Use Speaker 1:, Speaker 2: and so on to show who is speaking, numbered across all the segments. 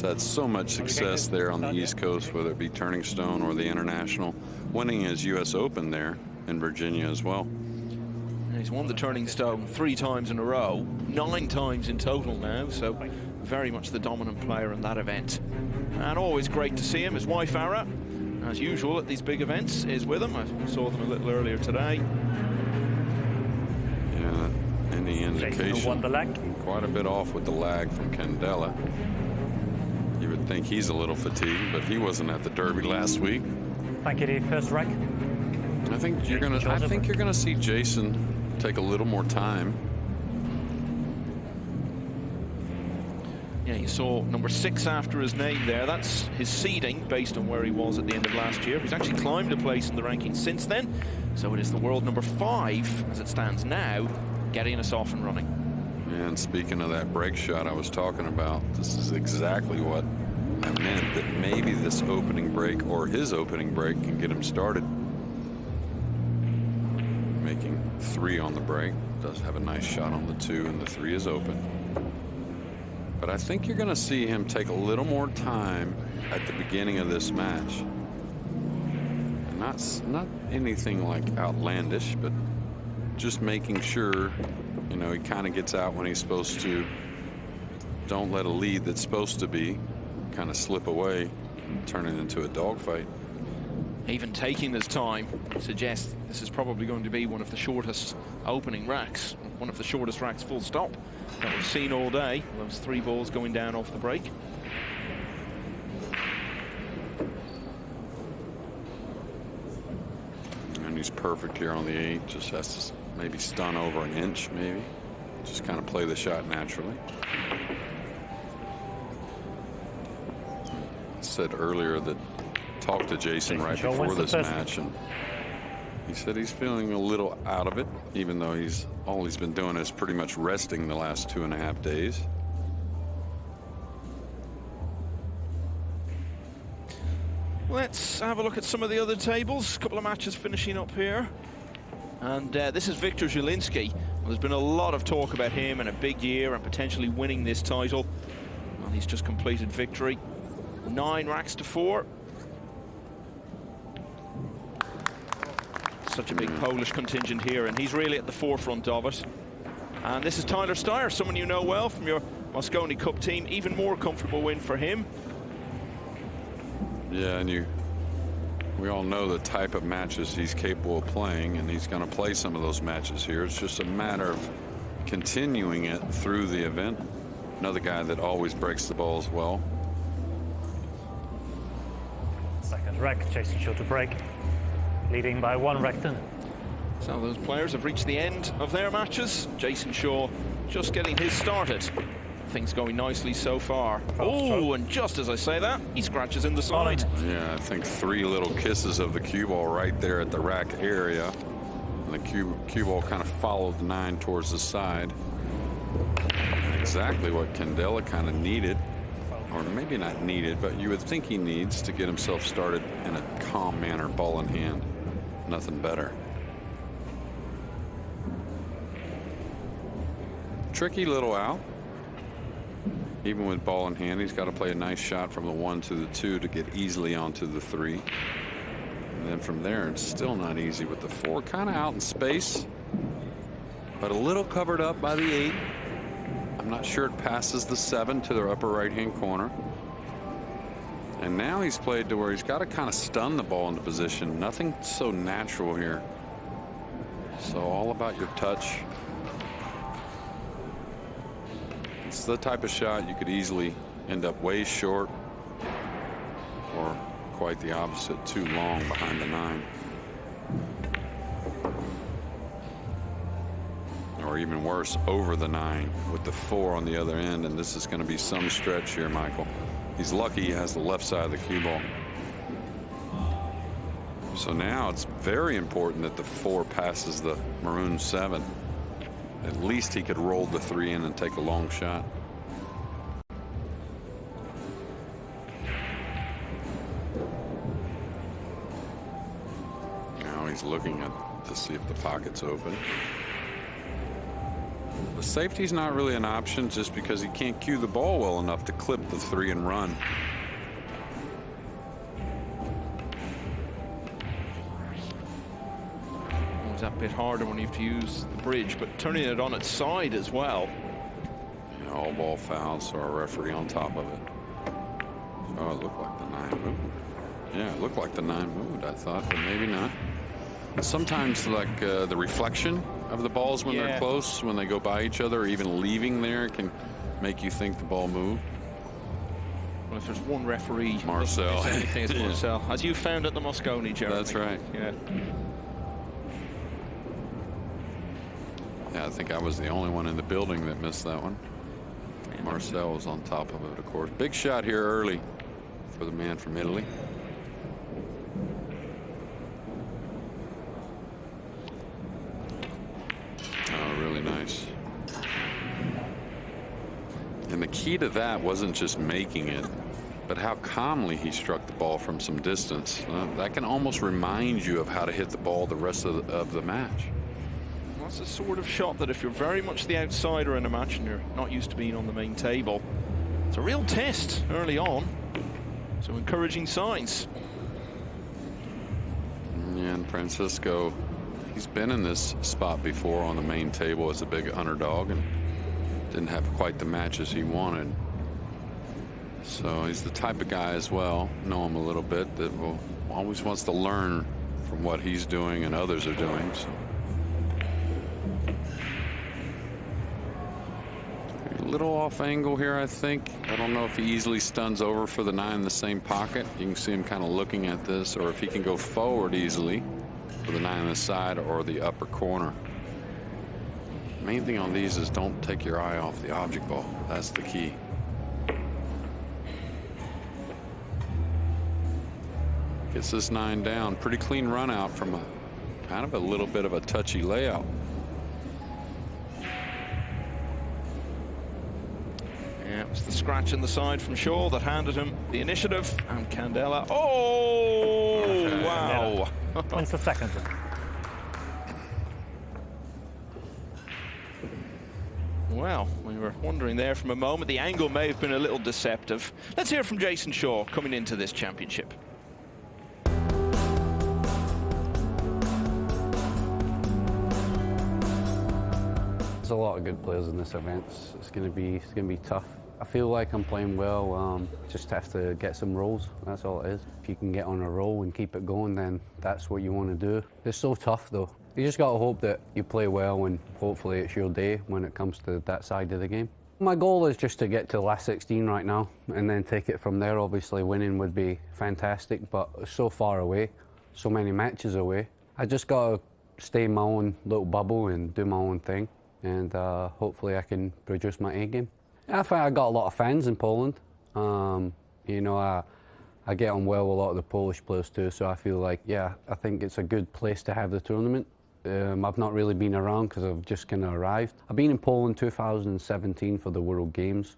Speaker 1: Had so much success there on the East Coast, whether it be Turning Stone or the International, winning his U.S. Open there in Virginia as well.
Speaker 2: He's won the Turning Stone 3 times in a row, 9 times in total now, so very much the dominant player in that event. And always great to see him. His wife, Ara, as usual at these big events, is with him. I saw them a little earlier today.
Speaker 1: Yeah, any indication, quite a bit off with the lag from Candela. You would think he's a little fatigued, but he wasn't at the Derby last week.
Speaker 3: Thank you, the first rack.
Speaker 1: I think you're gonna see Jayson take a little more time.
Speaker 2: Yeah, you saw number 6 after his name there. That's his seeding based on where he was at the end of last year. He's actually climbed a place in the rankings since then. So it is the world number 5 as it stands now, getting us off and running.
Speaker 1: And speaking of that break shot I was talking about, this is exactly what I meant, that maybe this opening break or his opening break can get him started. Making 3 on the break. Does have a nice shot on the 2, and the 3 is open. But I think you're going to see him take a little more time at the beginning of this match. Not anything like outlandish, but just making sure, you know, he kind of gets out when he's supposed to. Don't let a lead that's supposed to be kind of slip away, turn it into a dogfight.
Speaker 2: Even taking this time suggests this is probably going to be one of the shortest opening racks, one of the shortest racks full stop that we've seen all day. Those 3 balls going down off the break.
Speaker 1: And he's perfect here on the 8, just has to maybe stun over an inch, maybe. Just kind of play the shot naturally. I said earlier that talked to Jayson right before this match, and he said he's feeling a little out of it, even though all he's been doing is pretty much resting the last 2.5 days.
Speaker 2: Let's have a look at some of the other tables. A couple of matches finishing up here. And this is Viktor Zielinski. Well, there's been a lot of talk about him and a big year and potentially winning this title. Well, he's just completed victory. 9 racks to 4. Such a big Polish contingent here, and he's really at the forefront of it. And this is Tyler Steyer, someone you know well from your Mosconi Cup team. Even more comfortable win for him.
Speaker 1: Yeah, and we all know the type of matches he's capable of playing, and he's going to play some of those matches here. It's just a matter of continuing it through the event. Another guy that always breaks the balls well.
Speaker 3: Second rack, Jayson Shaw to break, leading by 1 rack then.
Speaker 2: So those players have reached the end of their matches. Jayson Shaw just getting his started. Things going nicely so far. Oh, and just as I say that, he scratches in the side.
Speaker 1: Yeah, I think 3 little kisses of the cue ball right there at the rack area. And the cue ball kind of followed the 9 towards the side. Exactly what Candela kind of needed, or maybe not needed, but you would think he needs to get himself started in a calm manner, ball in hand. Nothing better. Tricky little out. Even with ball in hand, he's got to play a nice shot from the 1 to the 2 to get easily onto the 3. And then from there, it's still not easy with the 4. Kind of out in space, but a little covered up by the 8. I'm not sure it passes the 7 to the upper right-hand corner. And now he's played to where he's got to kind of stun the ball into position. Nothing so natural here. So all about your touch. It's the type of shot you could easily end up way short, or quite the opposite, too long behind the 9. Or even worse, over the 9 with the 4 on the other end. And this is going to be some stretch here, Michael. He's lucky he has the left side of the cue ball. So now it's very important that the 4 passes the maroon 7. At least he could roll the 3 in and take a long shot. Now he's looking to see if the pocket's open. The safety's not really an option just because he can't cue the ball well enough to clip the 3 and run.
Speaker 2: It's a bit harder when you have to use the bridge, but turning it on its side as well.
Speaker 1: Yeah, all ball fouls, so our referee on top of it. Oh, it looked like the 9 moved. Yeah, it looked like the 9 moved, I thought, but maybe not. And sometimes, like the reflection of the balls when they're close, when they go by each other, or even leaving there, can make you think the ball moved.
Speaker 2: Well, if there's one referee,
Speaker 1: Marcel.
Speaker 2: anything, it's Marcel. As you found at the Moscone, Jeremy.
Speaker 1: That's right.
Speaker 2: Yeah.
Speaker 1: Yeah, I think I was the only one in the building that missed that one. Marcel was on top of it, of course. Big shot here early for the man from Italy. Oh, really nice. And the key to that wasn't just making it, but how calmly he struck the ball from some distance. That can almost remind you of how to hit the ball the rest of the match.
Speaker 2: That's the sort of shot that if you're very much the outsider in a match and you're not used to being on the main table, it's a real test early on. So encouraging signs.
Speaker 1: Yeah, and Francisco, he's been in this spot before on the main table as a big underdog and didn't have quite the matches he wanted. So he's the type of guy as well, know him a little bit, that will always wants to learn from what he's doing and others are doing. So. A little off angle here, I think. I don't know if he easily stuns over for the 9 in the same pocket. You can see him kind of looking at this, or if he can go forward easily for the 9 on the side or the upper corner. Main thing on these is don't take your eye off the object ball. That's the key. Gets this 9 down. Pretty clean run out from a kind of a little bit of a touchy layout.
Speaker 2: Yeah, it was the scratch in the side from Shaw that handed him the initiative. And Candela. Oh, okay. Wow.
Speaker 3: Wins the second.
Speaker 2: Well, we were wondering there from a moment. The angle may have been a little deceptive. Let's hear from Jayson Shaw coming into this championship.
Speaker 4: There's a lot of good players in this event. It's going to be tough. I feel like I'm playing well. Just have to get some rolls. That's all it is. If you can get on a roll and keep it going, then that's what you want to do. It's so tough, though. You just got to hope that you play well, and hopefully it's your day when it comes to that side of the game. My goal is just to get to the last 16 right now, and then take it from there. Obviously, winning would be fantastic, but so far away, so many matches away. I just got to stay in my own little bubble and do my own thing, and hopefully I can produce my A game. I think I got a lot of fans in Poland. You know, I get on well with a lot of the Polish players too, so I feel like, yeah, I think it's a good place to have the tournament. I've not really been around because I've just kind of arrived. I've been in Poland 2017 for the World Games.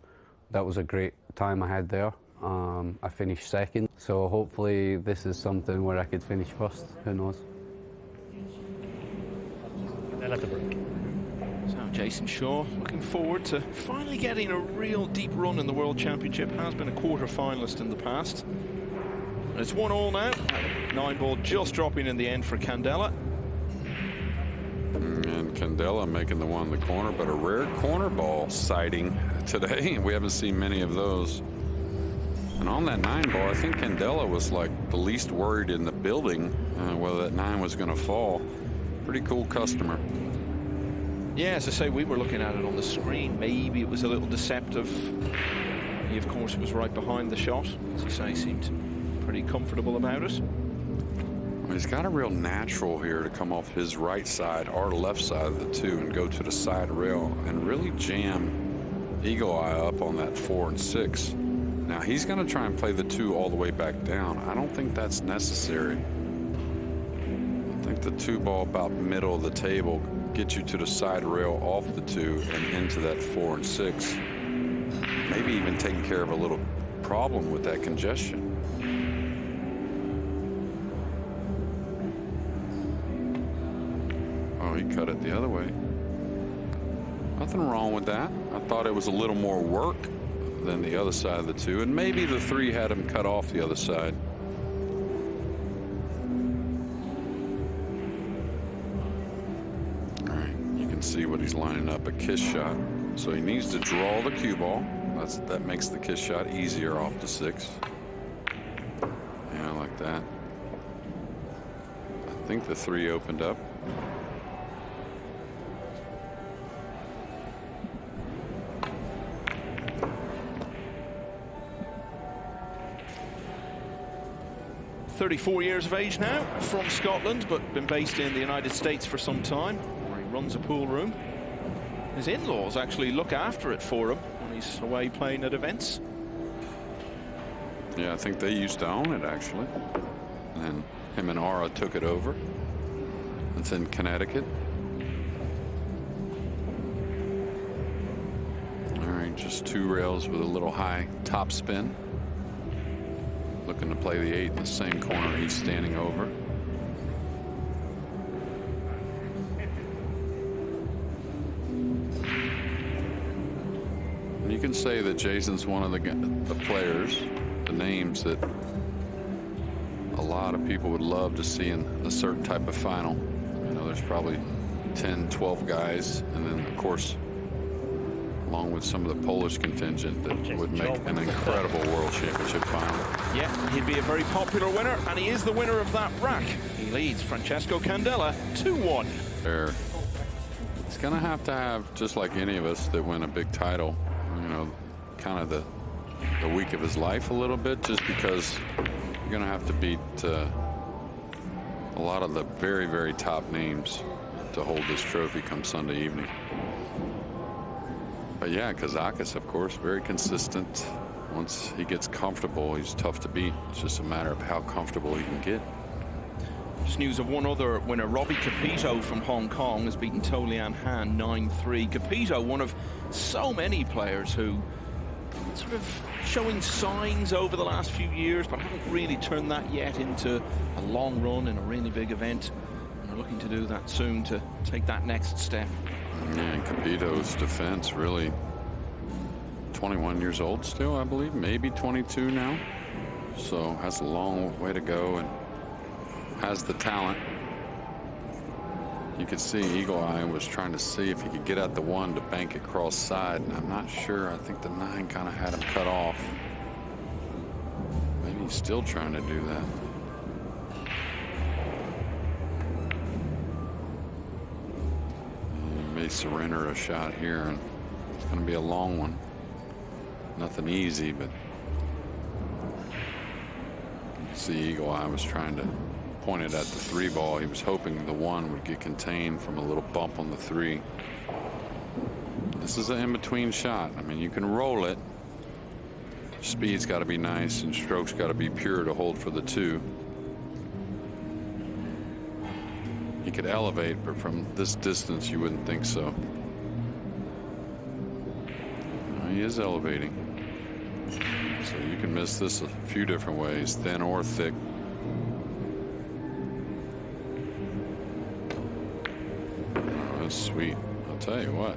Speaker 4: That was a great time I had there. I finished second, so hopefully this is something where I could finish first. Who knows?
Speaker 3: They'll let the break.
Speaker 2: So Jayson Shaw looking forward to finally getting a real deep run in the World Championship. Has been a quarter-finalist in the past. And it's 1-1 now. 9-ball just dropping in the end for Candela.
Speaker 1: And Candela making the one in the corner, but a rare corner ball sighting today. We haven't seen many of those. And on that 9-ball, I think Candela was like the least worried in the building whether that 9 was going to fall. Pretty cool customer.
Speaker 2: Yeah, as I say, we were looking at it on the screen. Maybe it was a little deceptive. He, of course, was right behind the shot. As you say, seemed pretty comfortable about it.
Speaker 1: Well, he's got a real natural here to come off his right side or left side of the 2 and go to the side rail and really jam Eagle Eye up on that 4 and 6. Now, he's going to try and play the 2 all the way back down. I don't think that's necessary. I think the 2 ball about middle of the table get you to the side rail off the 2 and into that 4 and 6. Maybe even taking care of a little problem with that congestion. Oh, he cut it the other way. Nothing wrong with that. I thought it was a little more work than the other side of the 2, and maybe the 3 had him cut off the other side. All right, you can see what he's lining up, a kiss shot. So he needs to draw the cue ball. That makes the kiss shot easier off the 6. Yeah, like that. I think the 3 opened up.
Speaker 2: "34 years of age now, from Scotland, but been based in the United States for some time, where he runs a pool room. His in-laws actually look after it for him when he's away playing at events."
Speaker 1: Yeah, I think they used to own it, actually. And then him and Aura took it over. It's in Connecticut. All right, just 2 rails with a little high top spin. Looking to play the 8 in the same corner he's standing over. And you can say that Jason's one of the players, the names that a lot of people would love to see in a certain type of final. You know, there's probably 10, 12 guys, and then of course, along with some of the Polish contingent, that would make an incredible World Championship final.
Speaker 2: Yeah, he'd be a very popular winner, and he is the winner of that rack. He leads Francesco Candela 2-1.
Speaker 1: There, it's going to have, just like any of us that win a big title, you know, kind of the week of his life a little bit, just because you're going to have to beat a lot of the very, very top names to hold this trophy come Sunday evening. But yeah, Kazakis, of course, very consistent. Once he gets comfortable, he's tough to beat. It's just a matter of how comfortable he can get.
Speaker 2: Just news of one other winner. Robbie Capito from Hong Kong has beaten Tolian Han 9-3. Capito, one of so many players who sort of showing signs over the last few years, but haven't really turned that yet into a long run in a really big event. And they're looking to do that soon to take that next step.
Speaker 1: Yeah, and Capito's defense, really 21 years old still, I believe, maybe 22 now. So has a long way to go and has the talent. You could see Eagle Eye was trying to see if he could get at the 1 to bank it cross side, and I'm not sure. I think the 9 kind of had him cut off. Maybe he's still trying to do that. He may surrender a shot here, and it's going to be a long one. Nothing easy, but you can see Eagle Eye was trying to point it at the 3 ball. He was hoping the 1 would get contained from a little bump on the 3. This is an in-between shot. I mean, you can roll it. Speed's got to be nice and stroke's got to be pure to hold for the 2. He could elevate, but from this distance you wouldn't think so. He is elevating. So you can miss this a few different ways, thin or thick. Sweet. I'll tell you what,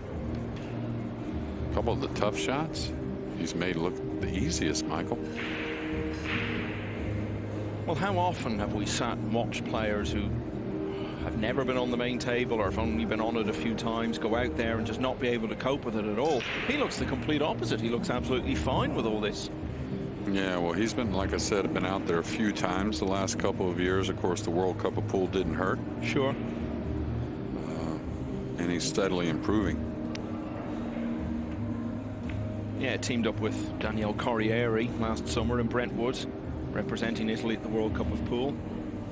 Speaker 1: a couple of the tough shots he's made look the easiest, Michael.
Speaker 2: Well, how often have we sat and watched players who have never been on the main table or have only been on it a few times go out there and just not be able to cope with it at all? He looks the complete opposite. He looks absolutely fine with all this.
Speaker 1: Yeah, well, he's been, like I said, been out there a few times the last couple of years. Of course, the World Cup of Pool didn't hurt.
Speaker 2: Sure.
Speaker 1: And he's steadily improving.
Speaker 2: Yeah, teamed up with Daniel Corriere last summer in Brentwood, representing Italy at the World Cup of Pool.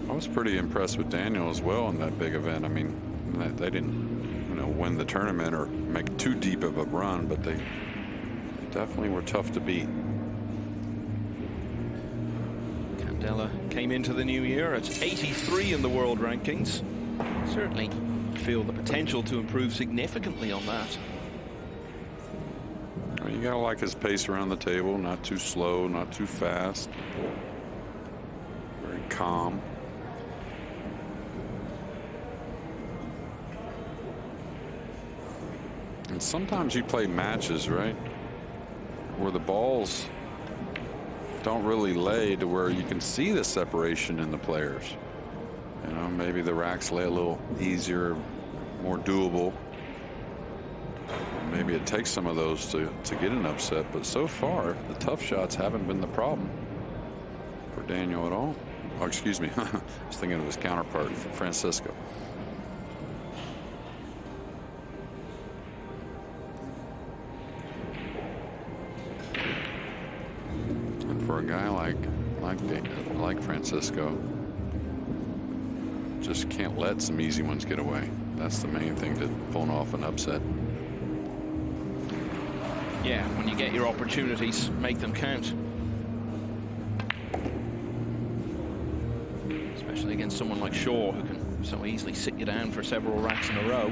Speaker 1: I was pretty impressed with Daniel as well in that big event. I mean, they didn't, you know, win the tournament or make too deep of a run, but they definitely were tough to beat.
Speaker 2: Candela came into the new year at 83 in the world rankings. Certainly feel the potential to improve significantly on that.
Speaker 1: Well, you gotta like his pace around the table, not too slow, not too fast, very calm. And sometimes you play matches, right, where the balls don't really lay to where you can see the separation in the players. You know, maybe the racks lay a little easier, more doable. Maybe it takes some of those to get an upset, but so far the tough shots haven't been the problem for Daniel at all. Oh, excuse me. I was thinking of his counterpart, Francisco. And for a guy like Francisco, just can't let some easy ones get away. That's the main thing to pulling off an upset.
Speaker 2: Yeah, when you get your opportunities, make them count. Especially against someone like Shaw, who can so easily sit you down for several racks in a row.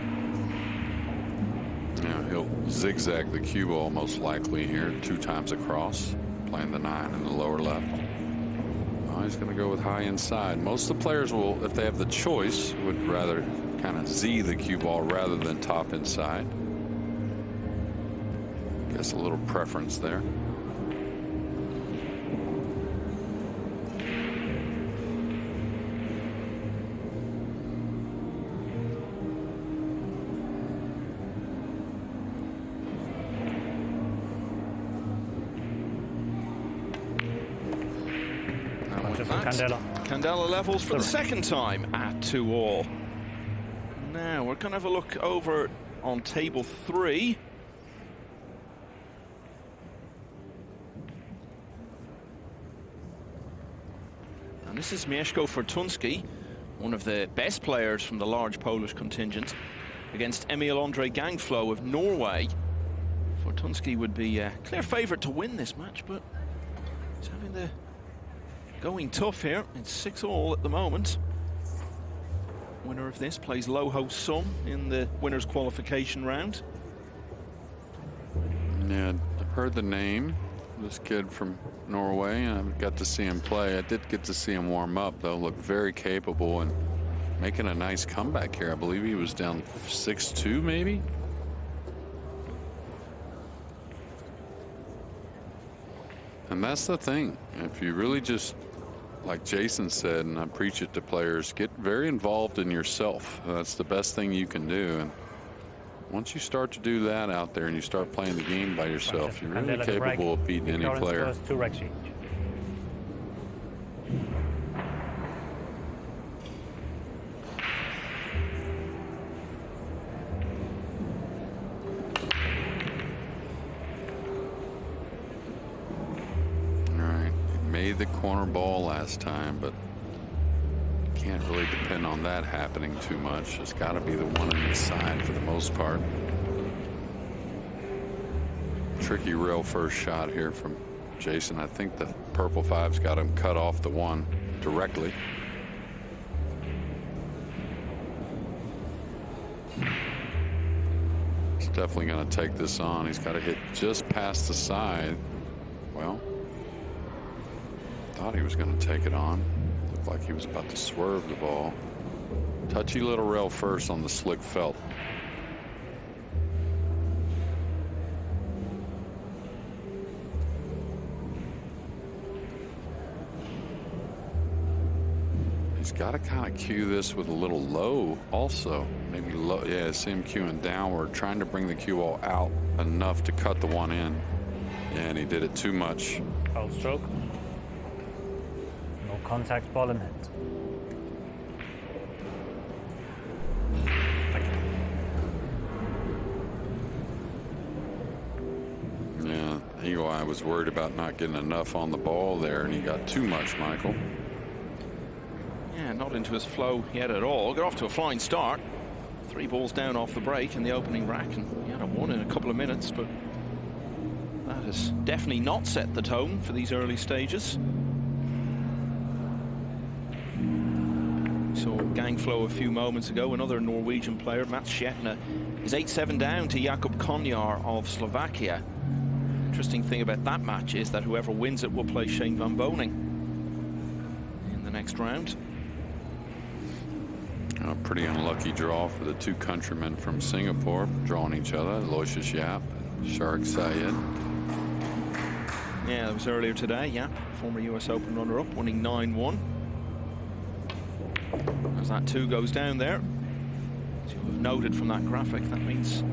Speaker 1: Yeah, he'll zigzag the cue ball most likely here 2 times across, playing the 9 in the lower left. Oh, he's going to go with high inside. Most of the players will, if they have the choice, would rather kind of Z the cue ball rather than top inside. Guess a little preference there.
Speaker 2: Candela levels for the second time at 2-all. Now we're going to have a look over on table 3. And this is Mieszko Fortunski, one of the best players from the large Polish contingent, against Emil Andre Gangflo of Norway. Fortunski would be a clear favourite to win this match, but he's having the going tough here. It's 6-all at the moment. Winner of this plays Loho Sum in the winner's qualification round.
Speaker 1: Yeah, I've heard the name. This kid from Norway, and I've got to see him play. I did get to see him warm up, though. Looked very capable and making a nice comeback here. I believe he was down 6-2, maybe. And that's the thing. If you really just, like Jason said, and I preach it to players, get very involved in yourself. That's the best thing you can do. And once you start to do that out there and you start playing the game by yourself, you're really capable of beating any player. The corner ball last time, but can't really depend on that happening too much. It's got to be the one on the side for the most part. Tricky rail first shot here from Jason. I think the purple 5's got him cut off the 1 directly. He's definitely going to take this on. He's got to hit just past the side. Well, thought he was going to take it on. Looked like he was about to swerve the ball. Touchy little rail first on the slick felt. He's got to kind of cue this with a little low also. Maybe low. Yeah, see him cueing downward, trying to bring the cue ball out enough to cut the 1 in. Yeah, and he did it too much.
Speaker 3: Foul stroke. Contact ball and hit.
Speaker 1: Yeah, Eagle Eye was worried about not getting enough on the ball there, and he got too much, Michael.
Speaker 2: Yeah, not into his flow yet at all. Got off to a flying start. 3 balls down off the break in the opening rack, and he had a 1 in a couple of minutes, but that has definitely not set the tone for these early stages. Saw Gangflo a few moments ago. Another Norwegian player, Mats Sjetne, is 8-7 down to Jakub Konjar of Slovakia. Interesting thing about that match is that whoever wins it will play Shane Van Boning in the next round.
Speaker 1: A pretty unlucky draw for the two countrymen from Singapore drawing each other, Aloysius Yap and Shark Syed.
Speaker 2: Yeah, that was earlier today. Yap, former US Open runner-up, winning 9-1. As that 2 goes down there, as you have noted from that graphic, that means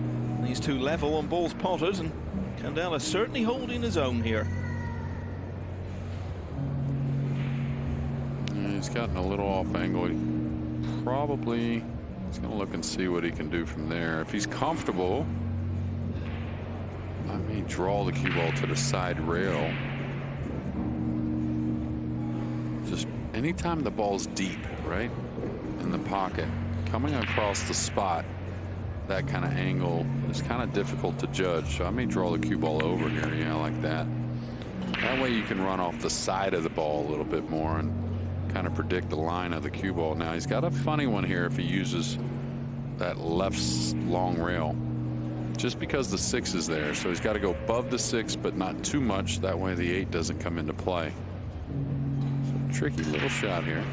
Speaker 2: these two level on balls potted, and Candela certainly holding his own here.
Speaker 1: Yeah, he's gotten a little off angle. Probably he's going to look and see what he can do from there. If he's comfortable, I may draw the cue ball to the side rail. Just anytime the ball's deep, right, in the pocket, coming across the spot, that kind of angle is kind of difficult to judge. So I may draw the cue ball over here, yeah, like that. That way you can run off the side of the ball a little bit more and kind of predict the line of the cue ball. Now he's got a funny one here if he uses that left long rail, just because the 6 is there. So he's got to go above the 6, but not too much. That way the 8 doesn't come into play. So tricky little shot here.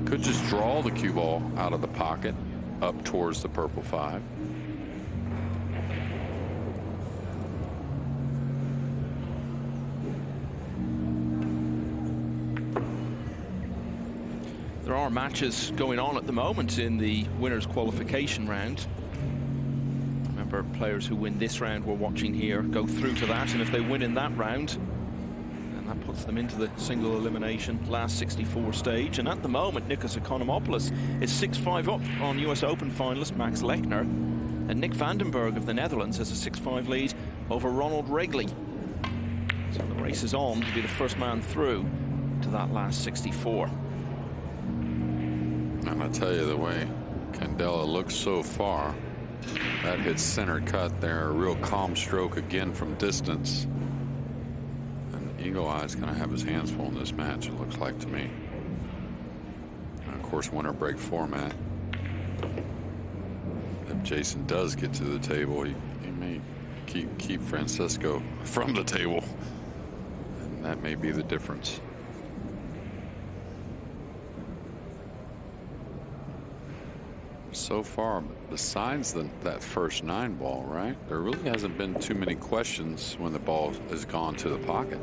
Speaker 1: Could just draw the cue ball out of the pocket up towards the purple 5.
Speaker 2: There are matches going on at the moment in the winners qualification round. Remember, players who win this round we're watching here go through to that, and if they win in that round, then that puts them into the single elimination last 64 stage. And at the moment, Nikos Economopoulos is 6-5 up on US Open finalist Max Lechner, and Nick Vandenberg of the Netherlands has a 6-5 lead over Ronald Regley. So the race is on to be the first man through to that last 64.
Speaker 1: And I tell you, the way Candela looks so far, that hits center cut there, a real calm stroke again from distance. And Eagle Eye's going to have his hands full in this match, it looks like to me. And of course, winner break format. If Jayson does get to the table, he may keep Francisco from the table, and that may be the difference. So far, besides that first 9 ball, right, there really hasn't been too many questions when the ball has gone to the pocket.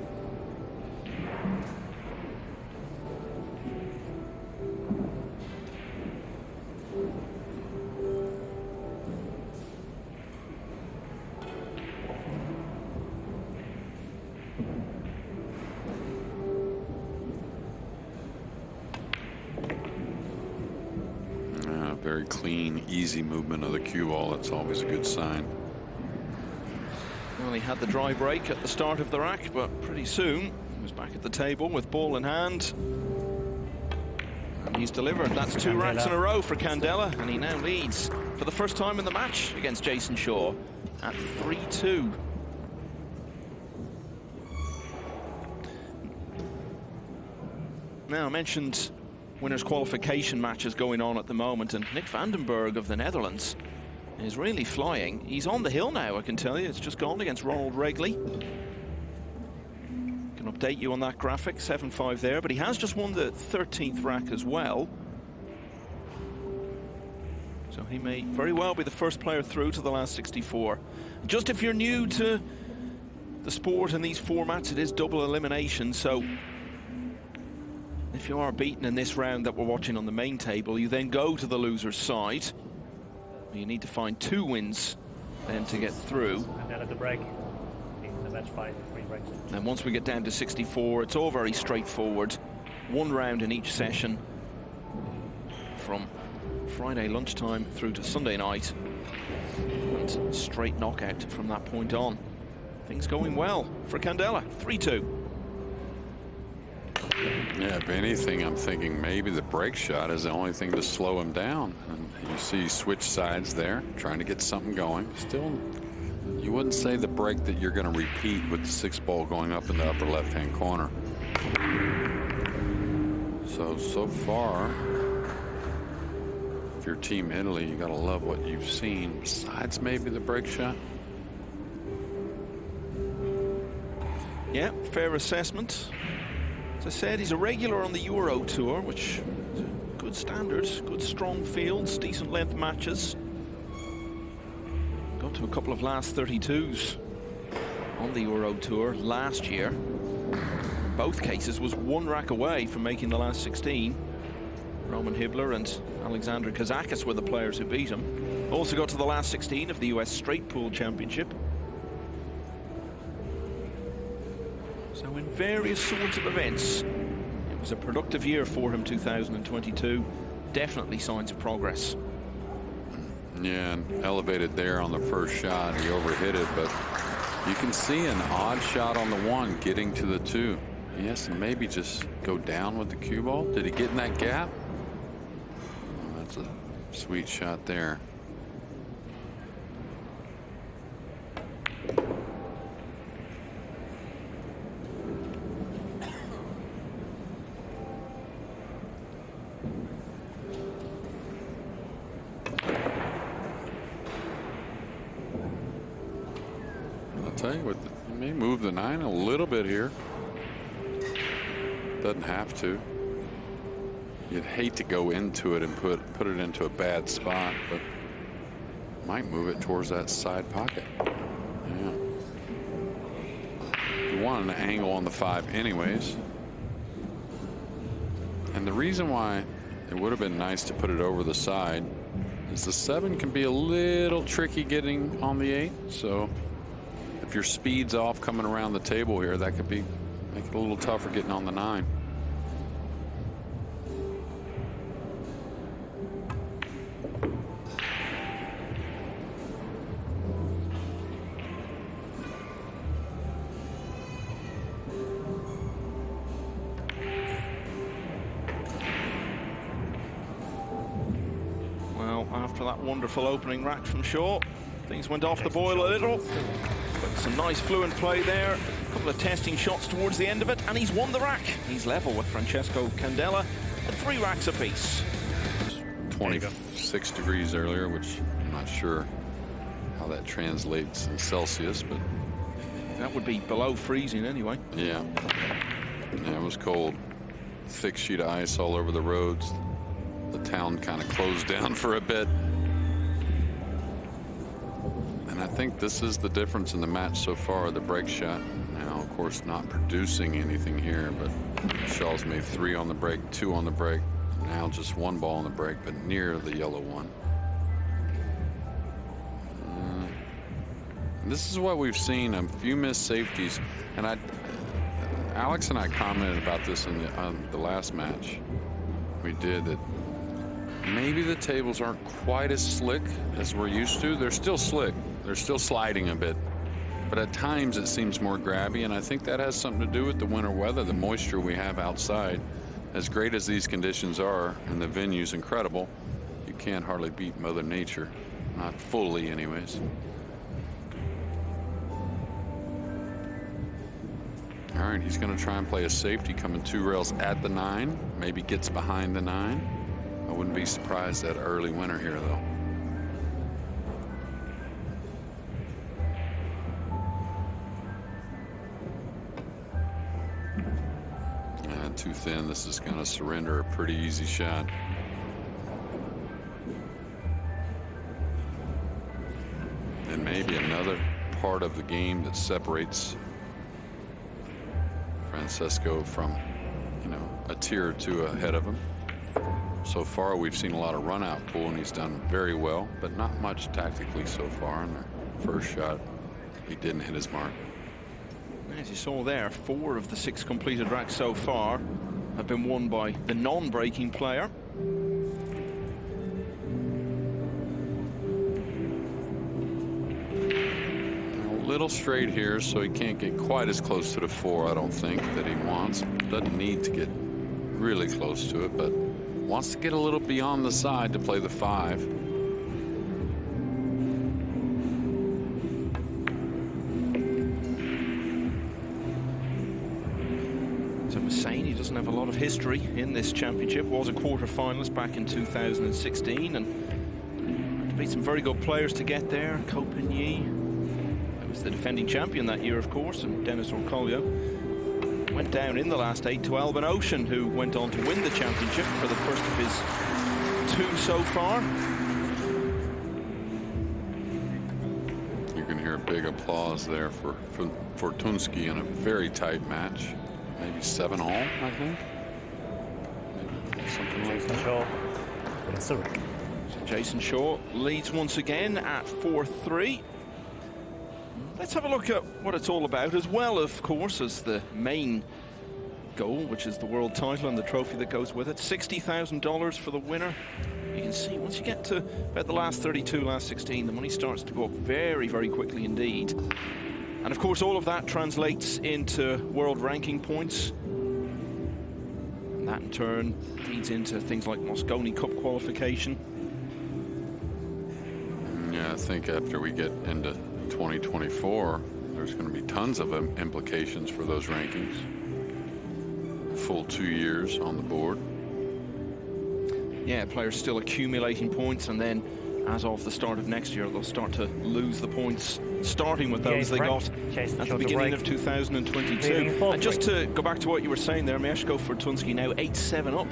Speaker 1: Very clean, easy movement of the cue ball. That's always a good sign.
Speaker 2: Well, he had the dry break at the start of the rack, but pretty soon he was back at the table with ball in hand. And he's delivered. That's 2 racks in a row for Candela, and he now leads for the first time in the match against Jayson Shaw at 3-2. Now, I mentioned winners qualification matches going on at the moment, and Nick Vandenberg of the Netherlands is really flying. He's on the hill now, I can tell you. It's just gone against Ronald Regley. Can update you on that graphic, 7-5 there, but he has just won the 13th rack as well. So he may very well be the first player through to the last 64. Just if you're new to the sport and these formats, it is double elimination, so if you are beaten in this round that we're watching on the main table, you then go to the loser's side. You need to find 2 wins then to get through.
Speaker 3: And then at the break, the match 5, 3 breaks.
Speaker 2: And once we get down to 64, it's all very straightforward. 1 round in each session from Friday lunchtime through to Sunday night. And straight knockout from that point on. Things going well for Candela, 3-2.
Speaker 1: Yeah, if anything, I'm thinking maybe the break shot is the only thing to slow him down. And you see switch sides there, trying to get something going. Still, you wouldn't say the break that you're going to repeat with the 6 ball going up in the upper left-hand corner. So far, if you're Team Italy, you got to love what you've seen, besides maybe the break shot.
Speaker 2: Yeah, fair assessment. As I said, he's a regular on the Euro Tour, which is a good standards, good strong fields, decent length matches. Got to a couple of last 32s on the Euro Tour last year. Both cases was one rack away from making the last 16. Roman Hibbler and Alexander Kazakis were the players who beat him. Also got to the last 16 of the US Straight Pool Championship. So in various sorts of events, it was a productive year for him, 2022. Definitely signs of progress.
Speaker 1: Yeah, and elevated there on the first shot. He overhit it, but you can see an odd shot on the one getting to the two. He has to maybe just go down with the cue ball. Did he get in that gap? Oh, that's a sweet shot there. Tell you what, he may move the 9 a little bit here. Doesn't have to. You'd hate to go into it and put it into a bad spot, but might move it towards that side pocket. Yeah. You want an angle on the 5 anyways. And the reason why it would have been nice to put it over the side is the 7 can be a little tricky getting on the 8. So if your speed's off coming around the table here, that could make it a little tougher getting on the 9.
Speaker 2: Well, after that wonderful opening rack from Shaw, things went off the boil a little. But some nice fluent play there. A couple of testing shots towards the end of it, and he's won the rack. He's level with Francesco Candela at 3 racks apiece.
Speaker 1: 26 degrees earlier, which I'm not sure how that translates in Celsius, but
Speaker 2: that would be below freezing anyway.
Speaker 1: Yeah, it was cold. Thick sheet of ice all over the roads. The town kind of closed down for a bit. And I think this is the difference in the match so far, the break shot. Now, of course, not producing anything here, but Shaw's made 3 on the break, 2 on the break. Now just 1 ball on the break, but near the yellow one. This is what we've seen, a few missed safeties. And Alex and I commented about this on the last match. We did that. Maybe the tables aren't quite as slick as we're used to. They're still slick. They're still sliding a bit. But at times it seems more grabby, and I think that has something to do with the winter weather, the moisture we have outside. As great as these conditions are, and the venue's incredible, you can't hardly beat Mother Nature. Not fully, anyways. All right, he's going to try and play a safety coming 2 rails at the 9. Maybe gets behind the 9. I wouldn't be surprised at early winter here, though. Too thin. This is going to surrender a pretty easy shot. And maybe another part of the game that separates Francesco from, a tier or 2 ahead of him. So far, we've seen a lot of run out pool, and he's done very well, but not much tactically so far. In the first shot, he didn't hit his mark.
Speaker 2: As you saw there, 4 of the 6 completed racks so far have been won by the non-breaking player.
Speaker 1: A little straight here, so he can't get quite as close to the 4, I don't think, that he wants. Doesn't need to get really close to it, but wants to get a little beyond the side to play the 5.
Speaker 2: He doesn't have a lot of history in this championship. Was a quarter-finalist back in 2016 and had to beat some very good players to get there. Copigny, who was the defending champion that year, of course, and Dennis Orcolio. went down in the last 8 to Albin Ocean, who went on to win the championship for the first of his 2 so far.
Speaker 1: You can hear a big applause there for Fortunski in a very tight match. Maybe 7 all, I think. Maybe something like
Speaker 3: Jayson
Speaker 1: that.
Speaker 3: Shaw. It's a Rick.
Speaker 2: So Jayson Shaw leads once again at 4-3. Let's have a look at what it's all about, as well, of course, as the main goal, which is the world title and the trophy that goes with it. $60,000 for the winner. You can see once you get to about the last 32, last 16, the money starts to go up very, very quickly indeed. And of course, all of that translates into world ranking points. And that in turn feeds into things like Mosconi Cup qualification.
Speaker 1: Yeah, I think after we get into 2024, there's going to be tons of implications for those rankings. Full 2 years on the board.
Speaker 2: Yeah, players still accumulating points, and then as of the start of next year, they'll start to lose the points, starting with those they got at the beginning of 2022. And just to go back to what you were saying there, Mieszko Fortunski now 8-7 up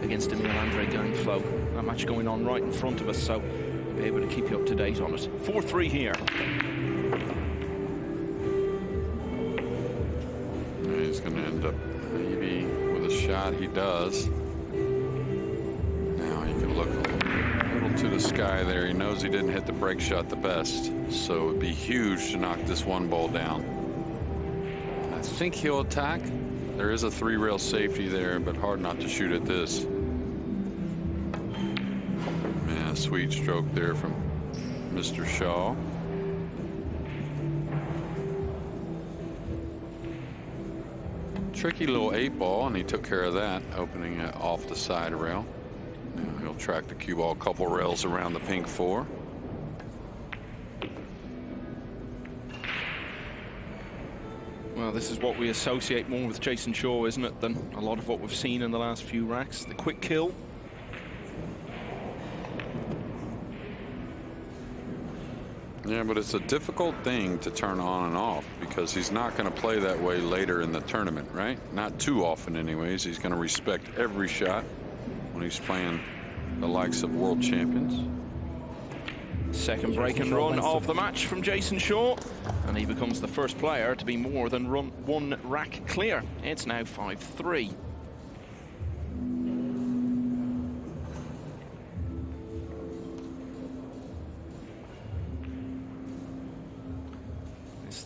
Speaker 2: against Emil-Andre Gainflo. That match going on right in front of us, so we'll be able to keep you up to date on it. 4-3 here.
Speaker 1: He's going to end up maybe with a shot. He does. Now he can look a little to the sky there. He knows he didn't hit the break shot the best, so it'd be huge to knock this 1 ball down. I think he'll attack. There is a 3-rail safety there, but hard not to shoot at this. Yeah, sweet stroke there from Mr. Shaw. Tricky little 8 ball, and he took care of that, opening it off the side rail. Now he'll track the cue ball a couple rails around the pink 4.
Speaker 2: Well, this is what we associate more with Jayson Shaw, isn't it, than a lot of what we've seen in the last few racks. The quick kill.
Speaker 1: Yeah, but it's a difficult thing to turn on and off, because he's not going to play that way later in the tournament, right? Not too often anyways. He's going to respect every shot when he's playing the likes of world champions.
Speaker 2: Second break and run of the match from Jayson Shaw, and he becomes the first player to be more than 1 rack clear. It's now 5-3.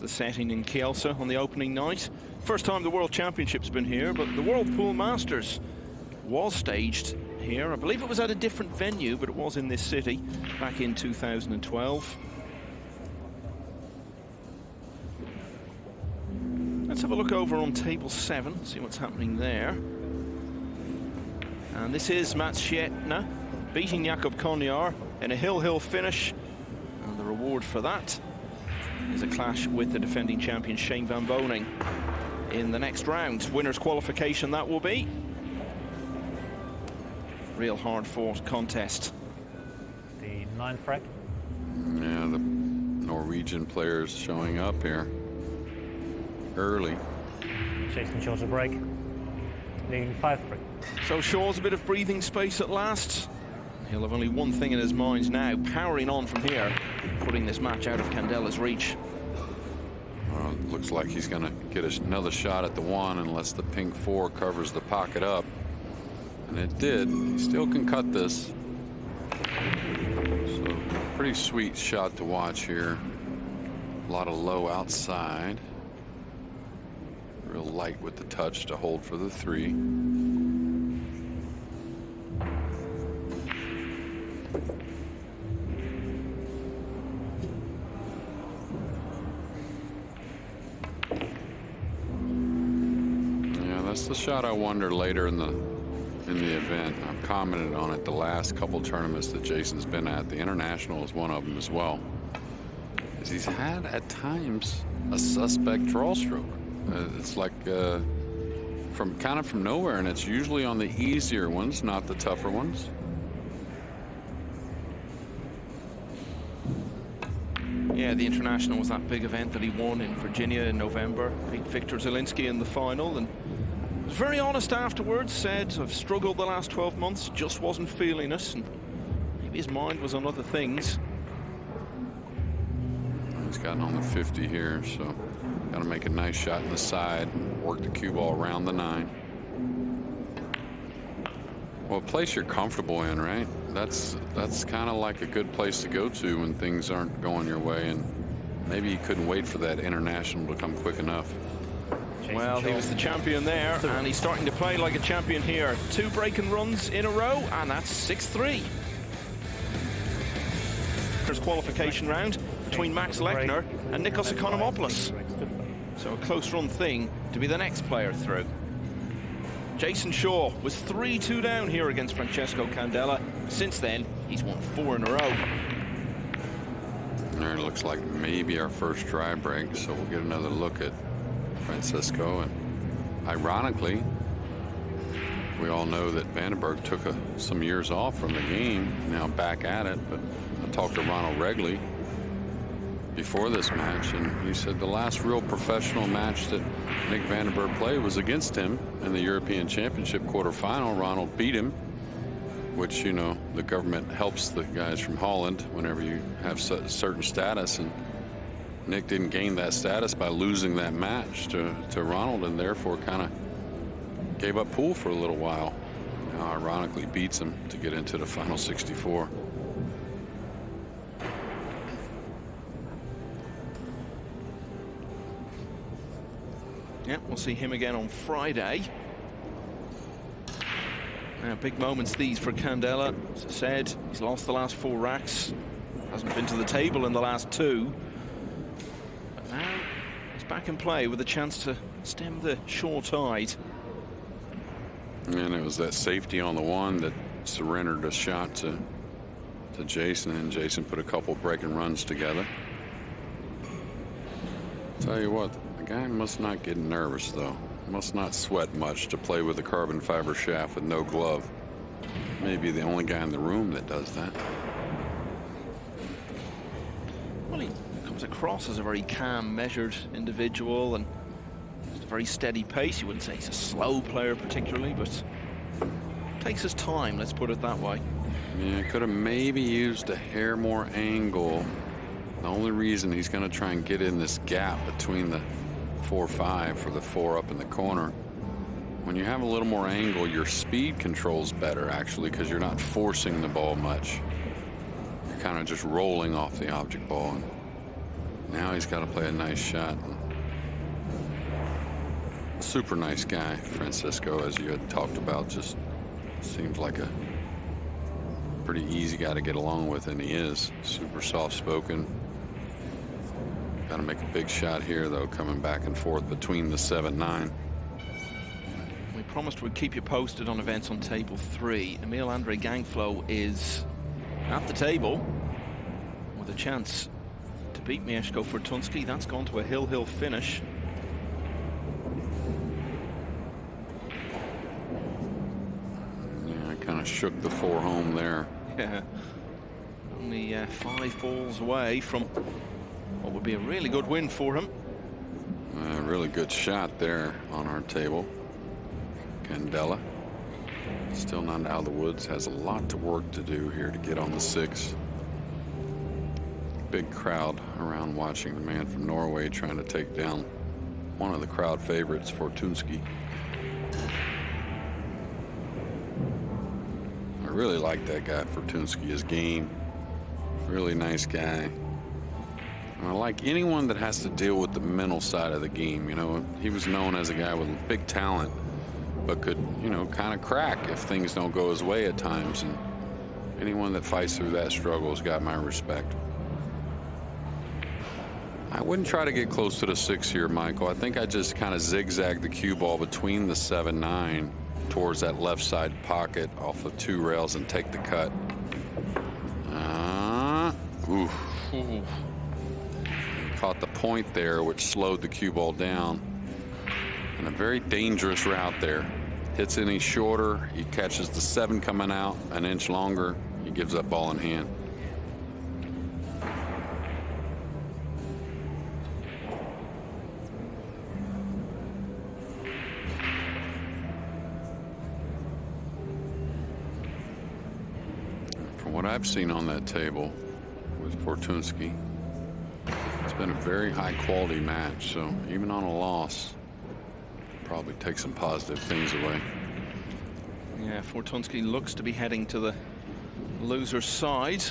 Speaker 2: The setting in Kielce on the opening night. First time the World Championship's been here, but the World Pool Masters was staged here. I believe it was at a different venue, but it was in this city back in 2012. Let's have a look over on table 7, see what's happening there. And this is Mats Schietner beating Jakob Konjar in a hill-hill finish. And the reward for that is a clash with the defending champion Shane Van Boning in the next round. Winner's qualification that will be. Real hard-fought contest.
Speaker 3: The 9th rack.
Speaker 1: Yeah, the Norwegian players showing up here early.
Speaker 3: Jayson Shaw to break. Leading 5-3.
Speaker 2: So Shaw's a bit of breathing space at last. He'll have only one thing in his mind now, powering on from here, putting this match out of Candela's reach.
Speaker 1: Well, it looks like he's going to get another shot at the 1 unless the pink 4 covers the pocket up. And it did. He still can cut this. So pretty sweet shot to watch here. A lot of low outside. Real light with the touch to hold for the 3. That's the shot I wonder later in the event. I've commented on it the last couple tournaments that Jayson's been at. The International is one of them as well. Is he's had at times a suspect draw stroke. It's like from nowhere, and it's usually on the easier ones, not the tougher ones.
Speaker 2: Yeah, the International was that big event that he won in Virginia in November. Beat Victor Zielinski in the final, and was very honest afterwards, said, I've struggled the last 12 months, just wasn't feeling it, and maybe his mind was on other things.
Speaker 1: He's gotten on the 50 here, so got to make a nice shot in the side, work the cue ball around the 9. Well, a place you're comfortable in, right? That's kind of like a good place to go to when things aren't going your way, and maybe you couldn't wait for that international to come quick enough.
Speaker 2: Well, he was the champion there, and he's starting to play like a champion here. 2 breaking runs in a row, and that's 6-3. First qualification round between Max Lechner and Nikos Economopoulos. So a close run thing to be the next player through. Jayson Shaw was 3-2 down here against Francesco Candela. Since then, he's won 4 in a row.
Speaker 1: There it looks like maybe our first dry break, so we'll get another look at Francisco. And ironically, we all know that Vandenberg took some years off from the game, now back at it. But I talked to Ronald Regley before this match, and he said the last real professional match that Nick Vandenberg played was against him in the European Championship quarterfinal. Ronald beat him, which, you know, the government helps the guys from Holland whenever you have certain status, and Nick didn't gain that status by losing that match to Ronald, and therefore kind of gave up pool for a little while. Now ironically beats him to get into the final 64.
Speaker 2: Yeah, we'll see him again on Friday. Now, big moments these for Candela. As I said, he's lost the last 4 racks. Hasn't been to the table in the last 2. But now he's back in play with a chance to stem the short tide.
Speaker 1: And it was that safety on the 1 that surrendered a shot to Jayson, and Jayson put a couple breaking runs together. Tell you what, the guy must not get nervous, though. Must not sweat much to play with a carbon fiber shaft with no glove. Maybe the only guy in the room that does that.
Speaker 2: Well, he comes across as a very calm, measured individual, and just a very steady pace. You wouldn't say he's a slow player particularly, but takes his time, let's put it that way.
Speaker 1: Yeah, could have maybe used a hair more angle. The only reason he's going to try and get in this gap between the 4-5 for the 4 up in the corner. When you have a little more angle, your speed control's better, actually, because you're not forcing the ball much. You're kind of just rolling off the object ball. And now he's got to play a nice shot. Super nice guy, Francisco, as you had talked about. Just seems like a pretty easy guy to get along with, and he is. Super soft-spoken. Got to make a big shot here, though, coming back and forth between the 7-9.
Speaker 2: We promised we'd keep you posted on events on table 3. Emil Andre Gangflow is at the table with a chance to beat Mieszko Fortunski. That's gone to a hill finish.
Speaker 1: Yeah, I kind of shook the 4 home there.
Speaker 2: Yeah, only 5 balls away from what would be a really good win for him.
Speaker 1: A really good shot there on our table. Candela still not out of the woods, has a lot to work to do here to get on the 6. Big crowd around watching the man from Norway trying to take down one of the crowd favorites, Fortunski. I really like that guy, Fortunski, his game. Really nice guy. And I like anyone that has to deal with the mental side of the game. You know, he was known as a guy with big talent, but could, you know, kind of crack if things don't go his way at times. And anyone that fights through that struggle has got my respect. I wouldn't try to get close to the 6 here, Michael. I think I just kind of zigzag the cue ball between the 7-9 towards that left side pocket off of 2 rails and take the cut. Oof. Caught the point there, which slowed the cue ball down. And a very dangerous route there. Hits any shorter, he catches the 7 coming out an inch longer, he gives up ball in hand. what I've seen on that table with Fortunski, it's been a very high quality match. So even on a loss, probably take some positive things away.
Speaker 2: Yeah, Fortunski looks to be heading to the loser's side.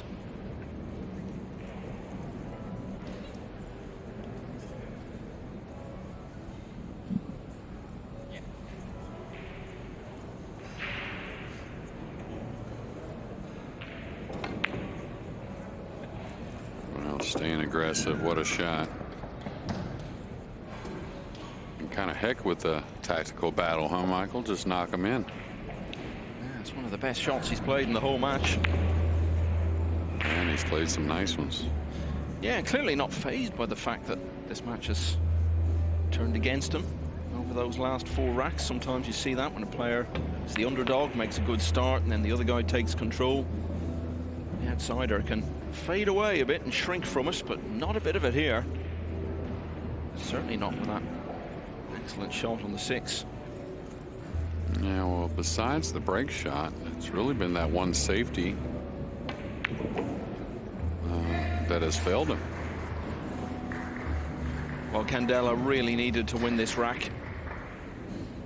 Speaker 1: Well, staying aggressive, what a shot. And kind of heck with the tactical battle, huh, Michael? Just knock him in.
Speaker 2: Yeah, it's one of the best shots he's played in the whole match.
Speaker 1: And he's played some nice ones.
Speaker 2: Yeah, clearly not fazed by the fact that this match has turned against him over those last 4 racks. Sometimes you see that when a player is the underdog, makes a good start, and then the other guy takes control. The outsider can fade away a bit and shrink from us, but not a bit of it here. Certainly not with that excellent shot on the 6.
Speaker 1: Yeah, well, besides the break shot, it's really been that one safety that has failed him.
Speaker 2: Well, Candela really needed to win this rack.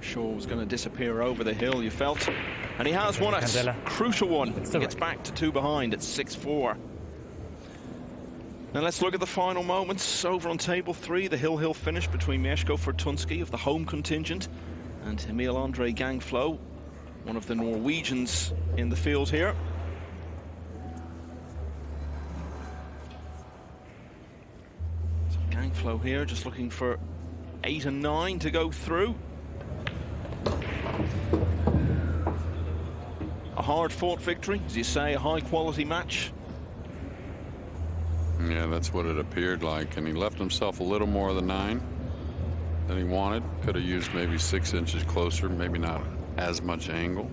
Speaker 2: Shaw was going to disappear over the hill, you felt. And he has won it.
Speaker 3: Candela.
Speaker 2: Crucial one.
Speaker 3: It's the
Speaker 2: Gets back to 2 behind at 6-4. Now let's look at the final moments. Over on table 3, the hill-hill finish between Mieszko Fortunski of the home contingent and Emil Andre Gangflo, one of the Norwegians in the field here. So Gangflo here just looking for 8 and 9 to go through. A hard-fought victory, as you say, a high-quality match.
Speaker 1: Yeah, that's what it appeared like. And he left himself a little more than 9 than he wanted. Could have used maybe 6 inches closer, maybe not as much angle.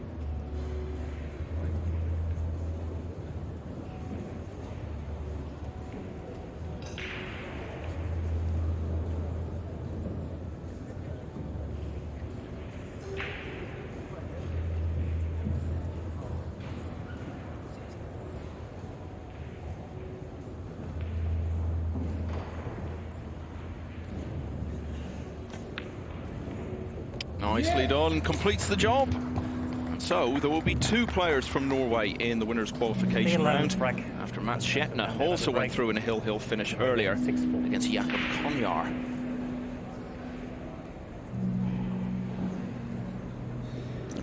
Speaker 2: Nicely done, completes the job. And so there will be 2 players from Norway in the winners' qualification round after Mats Shetner also went through in a hill-hill finish earlier against Jakob Konjar.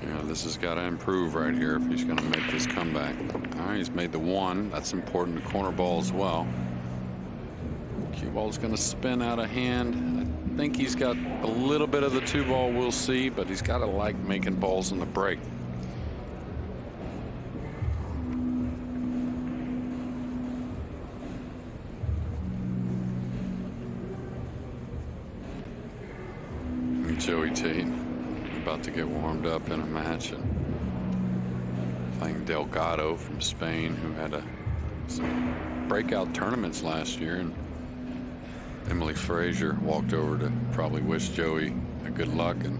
Speaker 1: Yeah, this has got to improve right here if he's going to make this comeback. All right, he's made the 1. That's important. The corner ball as well. Cue ball's going to spin out of hand. I think he's got a little bit of the 2 ball, we'll see, but he's got to like making balls in the break. And Joey Tate about to get warmed up in a match and playing Delgado from Spain, who had some breakout tournaments last year, and Emily Frazier walked over to probably wish Joey a good luck and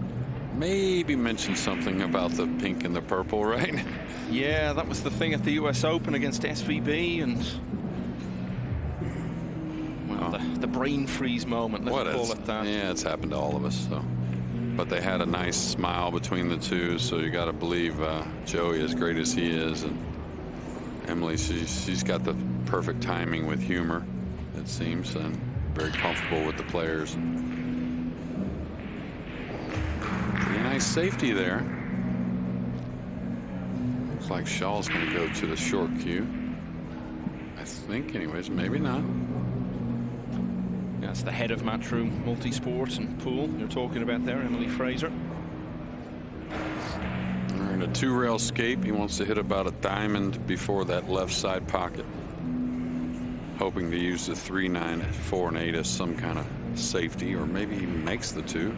Speaker 1: maybe mention something about the pink and the purple, right?
Speaker 2: Yeah, that was the thing at the US Open against SVB, and well, the brain freeze moment, let's call it that.
Speaker 1: Yeah, it's happened to all of us. So, but they had a nice smile between the 2, so you got to believe Joey, as great as he is, and Emily, she's got the perfect timing with humor, it seems, and very comfortable with the players. Pretty nice safety there. Looks like Shaw's going to go to the short cue. I think, anyways, maybe not.
Speaker 2: That's the head of Matchroom Multisport and Pool you're talking about there, Emily Fraser.
Speaker 1: All right, a 2-rail scape. He wants to hit about a diamond before that left side pocket. Hoping to use the 3, 9, 4, and 8 as some kind of safety, or maybe even makes the 2.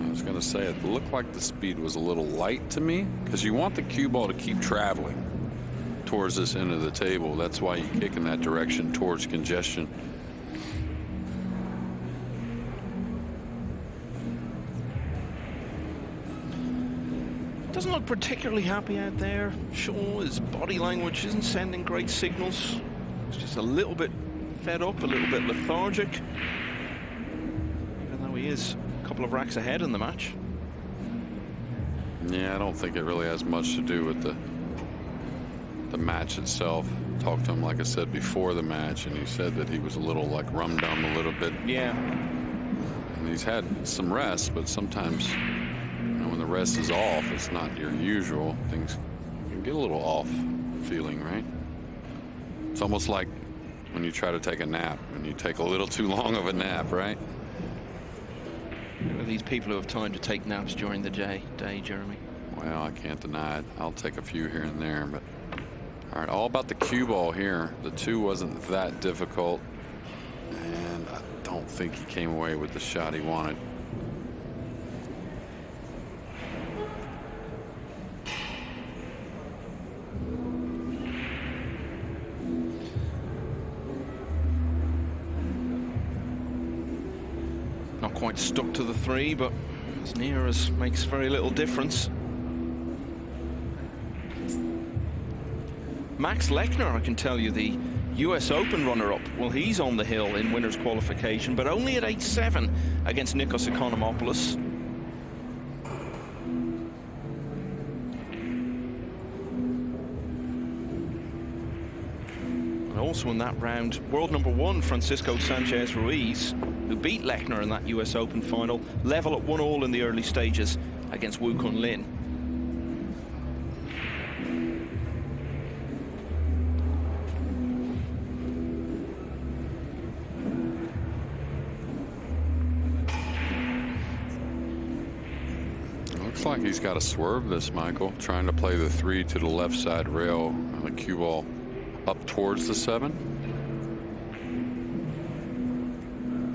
Speaker 1: I was going to say it looked like the speed was a little light to me, because you want the cue ball to keep traveling towards this end of the table. That's why you kick in that direction towards congestion.
Speaker 2: Doesn't look particularly happy out there. Shaw, his body language isn't sending great signals. He's just a little bit fed up, a little bit lethargic. Even though he is a couple of racks ahead in the match.
Speaker 1: Yeah, I don't think it really has much to do with the match itself. Talked to him, like I said, before the match, and he said that he was a little like rum-dum a little bit.
Speaker 2: Yeah.
Speaker 1: And he's had some rest, but sometimes when the rest is off, it's not your usual. Things can get a little off feeling, right? It's almost like when you try to take a nap and you take a little too long of a nap, right?
Speaker 2: These people who have time to take naps during the day, Jeremy.
Speaker 1: Well, I can't deny it. I'll take a few here and there, but all right, all about the cue ball here. The 2 wasn't that difficult, and I don't think he came away with the shot he wanted.
Speaker 2: Not quite stuck to the 3, but as near as makes very little difference. Max Lechner, I can tell you, the US Open runner-up, well, he's on the hill in winners qualification, but only at 8-7 against Nikos Economopoulos. And also in that round, world number 1 Francisco Sanchez Ruiz, who beat Lechner in that US Open final, level at 1-1 in the early stages against Wu Kun Lin.
Speaker 1: Looks like he's got to swerve this, Michael, trying to play the 3 to the left side rail on the cue ball up towards the 7.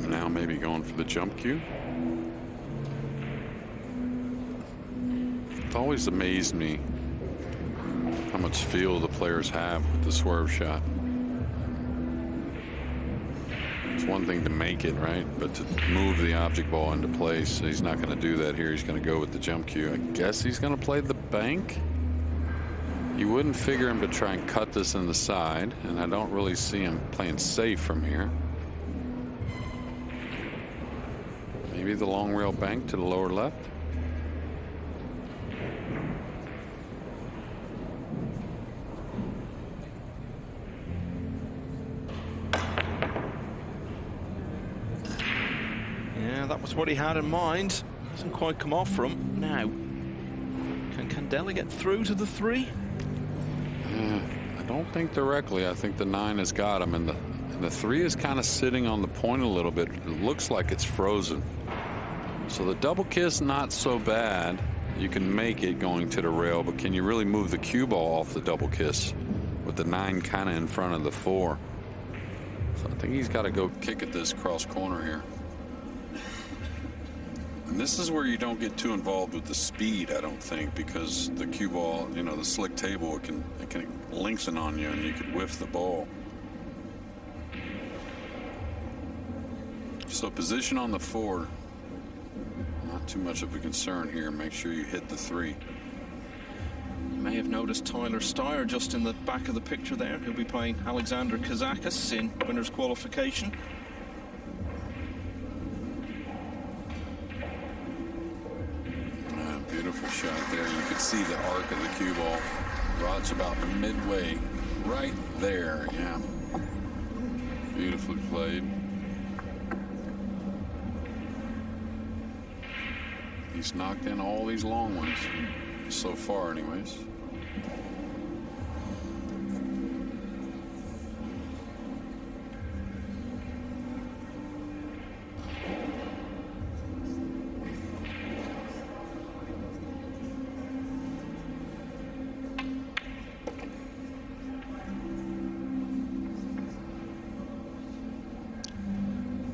Speaker 1: Now maybe going for the jump cue. It's always amazed me how much feel the players have with the swerve shot. It's one thing to make it, right? But to move the object ball into place, he's not going to do that here. He's going to go with the jump cue. I guess he's going to play the bank. You wouldn't figure him to try and cut this in the side, and I don't really see him playing safe from here. Maybe the long rail bank to the lower left.
Speaker 2: Yeah, that was what he had in mind. Hasn't quite come off from. Now, can Candela get through to the 3?
Speaker 1: I don't think directly. I think the 9 has got him, and the 3 is kind of sitting on the point a little bit. It looks like it's frozen. So the double kiss, not so bad. You can make it going to the rail, but can you really move the cue ball off the double kiss with the 9 kind of in front of the 4? So I think he's got to go kick at this cross corner here. And this is where you don't get too involved with the speed, I don't think, because the cue ball, you know, the slick table, it can lengthen on you and you could whiff the ball. So position on the 4, not too much of a concern here. Make sure you hit the 3.
Speaker 2: You may have noticed Tyler Steyer just in the back of the picture there. He'll be playing Alexander Kazakis in winners qualification.
Speaker 1: Beautiful shot there. You could see the arc of the cue ball. Rod's about midway, right there. Yeah. Beautifully played. He's knocked in all these long ones so far, anyways.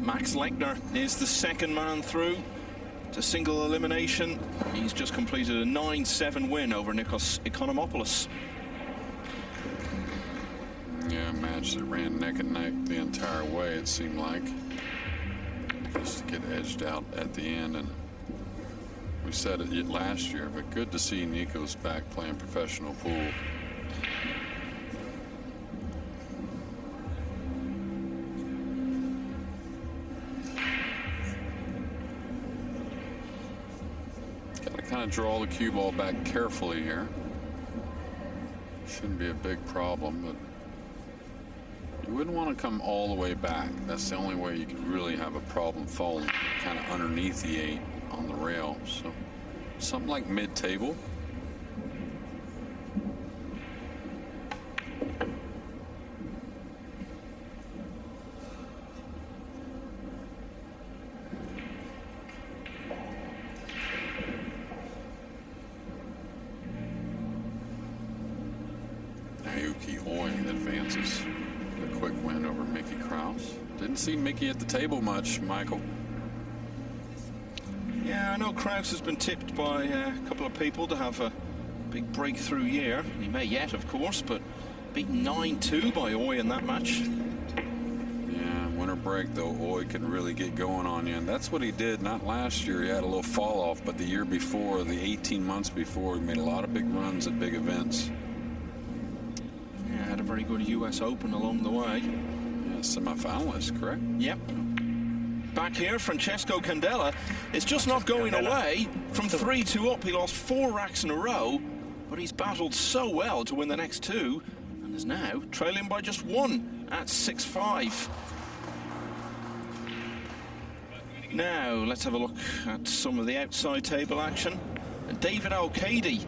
Speaker 2: Max Lechner is the second man through to single elimination. He's just completed a 9-7 win over Nikos Economopoulos.
Speaker 1: Yeah, a match that ran neck and neck the entire way, it seemed like. Just to get edged out at the end, and we said it last year, but good to see Nico's back playing professional pool. Got to kind of draw the cue ball back carefully here. Shouldn't be a big problem, but you wouldn't want to come all the way back. That's the only way you could really have a problem falling kind of underneath the 8 on the rail. So something like mid-table. Advances a quick win over Mickey Krause. Didn't see Mickey at the table much, Michael.
Speaker 2: Yeah, I know Krause has been tipped by a couple of people to have a big breakthrough year. He may yet, of course, but beaten 9-2 by Oy in that match.
Speaker 1: Yeah, winter break though, Oy can really get going on you, and that's what he did. Not last year, he had a little fall off, but the year before, the 18 months before, he made a lot of big runs at big events.
Speaker 2: Had a very good US Open along the way.
Speaker 1: Yeah, semi-finalist, correct?
Speaker 2: Yep. Back here, Frenk Candela is just not going away. From 3-2 up, he lost 4 racks in a row, but he's battled so well to win the next 2, and is now trailing by just 1 at 6-5. Now, let's have a look at some of the outside table action. And David Al-Kaidi,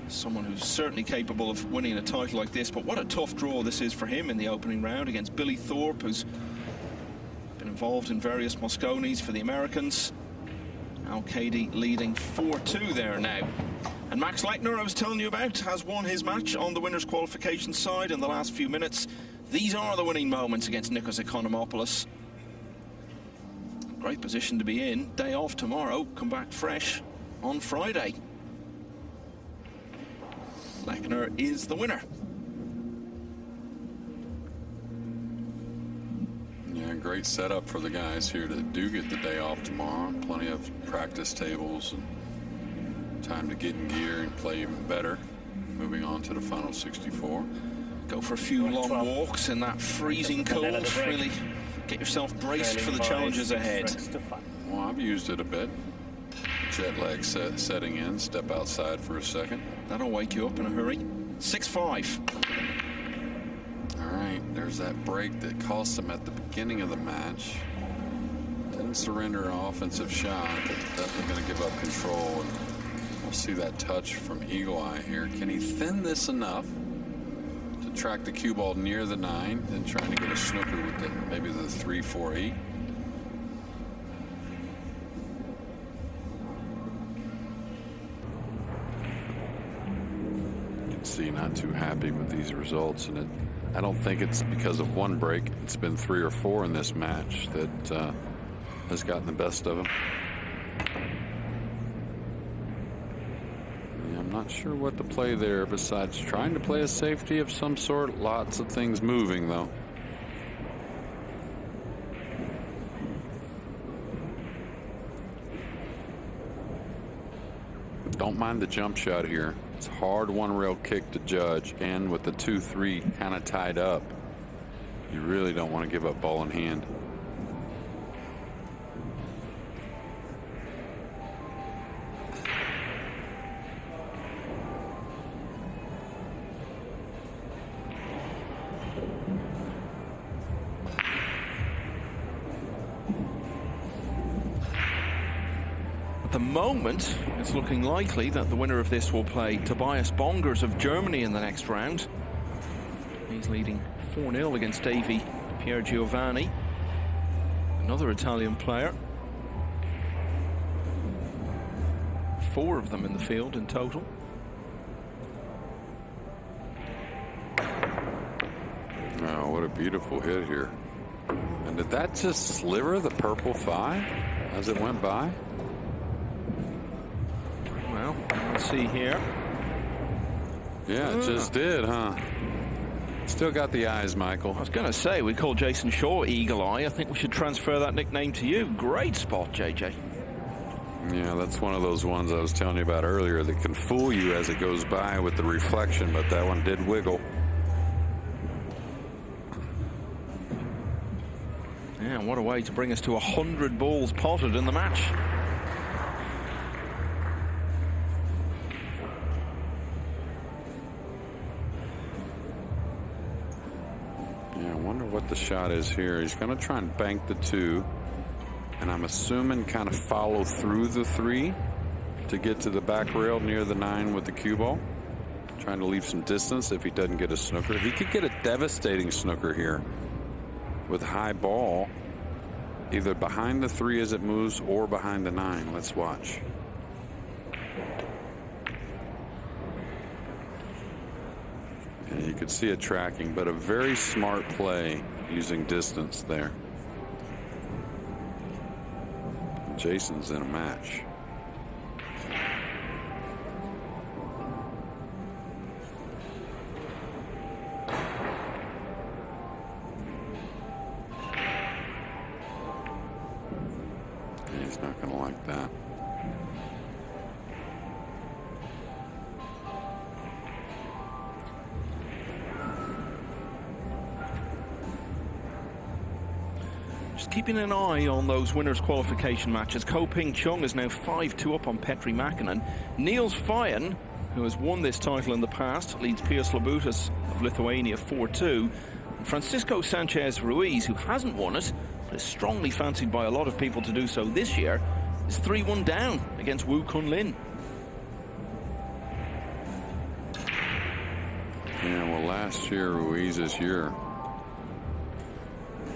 Speaker 2: someone who's certainly capable of winning a title like this, but what a tough draw this is for him in the opening round against Billy Thorpe, who's been involved in various Mosconis for the Americans. Al-Kaidi leading 4-2 there now. And Max Lechner, I was telling you about, has won his match on the winners' qualification side in the last few minutes. These are the winning moments against Nikos Economopoulos. Great position to be in. Day off tomorrow, come back fresh on Friday. Lechner is the winner.
Speaker 1: Yeah, great setup for the guys here that do get the day off tomorrow. Plenty of practice tables and time to get in gear and play even better. Moving on to the final 64.
Speaker 2: Go for a few long walks in that freezing cold. Really get yourself braced for the challenges ahead.
Speaker 1: Well, I've used it a bit. Jet lag setting in. Step outside for a second.
Speaker 2: That'll wake you up in a hurry. 6-5.
Speaker 1: All right, there's that break that cost him at the beginning of the match. Didn't surrender an offensive shot, but definitely going to give up control. And we'll see that touch from Eagle Eye here. Can he thin this enough to track the cue ball near the 9, then trying to get a snooker with maybe the 3-4-8? See, not too happy with these results, and I don't think it's because of one break. It's been 3 or 4 in this match that has gotten the best of him. Yeah, I'm not sure what to play there besides trying to play a safety of some sort. Lots of things moving though. Don't mind the jump shot here. It's hard one rail kick to judge, and with the 2-3 kind of tied up, you really don't want to give up ball in hand.
Speaker 2: At the moment, it's looking likely that the winner of this will play Tobias Bongers of Germany in the next round. He's leading 4-0 against Davy Pier Giovanni, another Italian player. 4 of them in the field in total.
Speaker 1: Oh, what a beautiful hit here. And did that just sliver the purple 5 as it went by?
Speaker 2: Well, let's see here.
Speaker 1: Yeah, it just did, huh? Still got the eyes, Michael.
Speaker 2: I was going to say, we call Jayson Shaw Eagle Eye. I think we should transfer that nickname to you. Great spot, JJ.
Speaker 1: Yeah, that's one of those ones I was telling you about earlier that can fool you as it goes by with the reflection, but that one did wiggle.
Speaker 2: Yeah, what a way to bring us to 100 balls potted in the match.
Speaker 1: Yeah, I wonder what the shot is here. He's going to try and bank the 2, and I'm assuming kind of follow through the 3 to get to the back rail near the 9 with the cue ball. Trying to leave some distance if he doesn't get a snooker. He could get a devastating snooker here with high ball, either behind the 3 as it moves or behind the 9. Let's watch. And you could see it tracking, but a very smart play using distance there. Jayson's in a match. He's not going to like that.
Speaker 2: Just keeping an eye on those winners' qualification matches. Ko Ping Chung is now 5-2 up on Petri Mäkinen. Niels Fayen, who has won this title in the past, leads Piers Labutas of Lithuania 4-2. And Francisco Sanchez Ruiz, who hasn't won it, but is strongly fancied by a lot of people to do so this year, is 3-1 down against Wu Kun Lin.
Speaker 1: Yeah, well, last year, Ruiz's year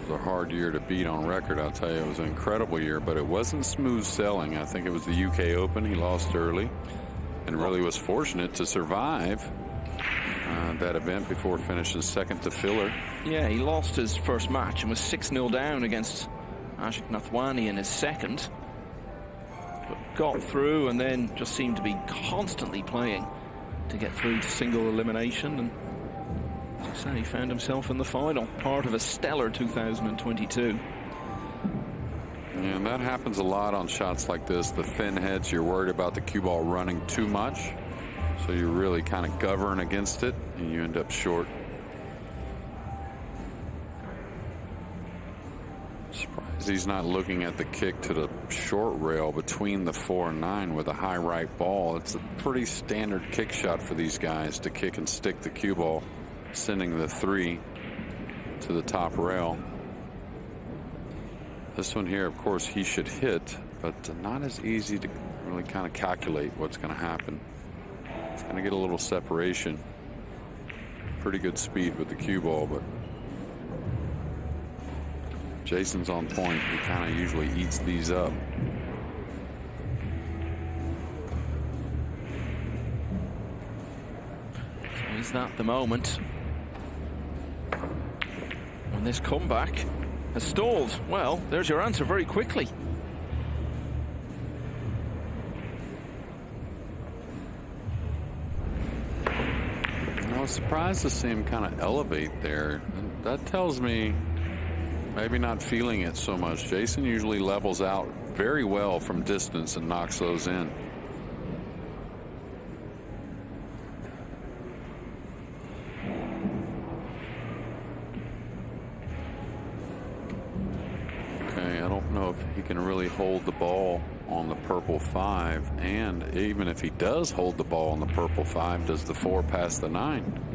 Speaker 1: was a hard year to beat on record. I'll tell you, it was an incredible year, but it wasn't smooth sailing. I think it was the UK Open. He lost early and really was fortunate to survive that event before finishing second to Filler.
Speaker 2: Yeah, he lost his first match and was 6-0 down against Ashik Nathwani in his second. But got through and then just seemed to be constantly playing to get through to single elimination. And as I say, he found himself in the final, part of a stellar 2022.
Speaker 1: Yeah, and that happens a lot on shots like this. The thin heads, you're worried about the cue ball running too much, so you really kind of govern against it, and you end up short. Surprised he's not looking at the kick to the short rail between the 4 and 9 with a high right ball. It's a pretty standard kick shot for these guys to kick and stick the cue ball, sending the 3 to the top rail. This one here, of course, he should hit, but not as easy to really kind of calculate what's going to happen. It's going to get a little separation. Pretty good speed with the cue ball, but Jayson's on point. He kind of usually eats these up.
Speaker 2: So is that the moment when this comeback has stalled? Well, there's your answer very quickly.
Speaker 1: I was surprised to see him kind of elevate there. And that tells me maybe not feeling it so much. Jayson usually levels out very well from distance and knocks those in. Okay, I don't know if he can really hold the ball on the purple 5, and even if he does hold the ball on the purple 5, does the 4 pass the 9?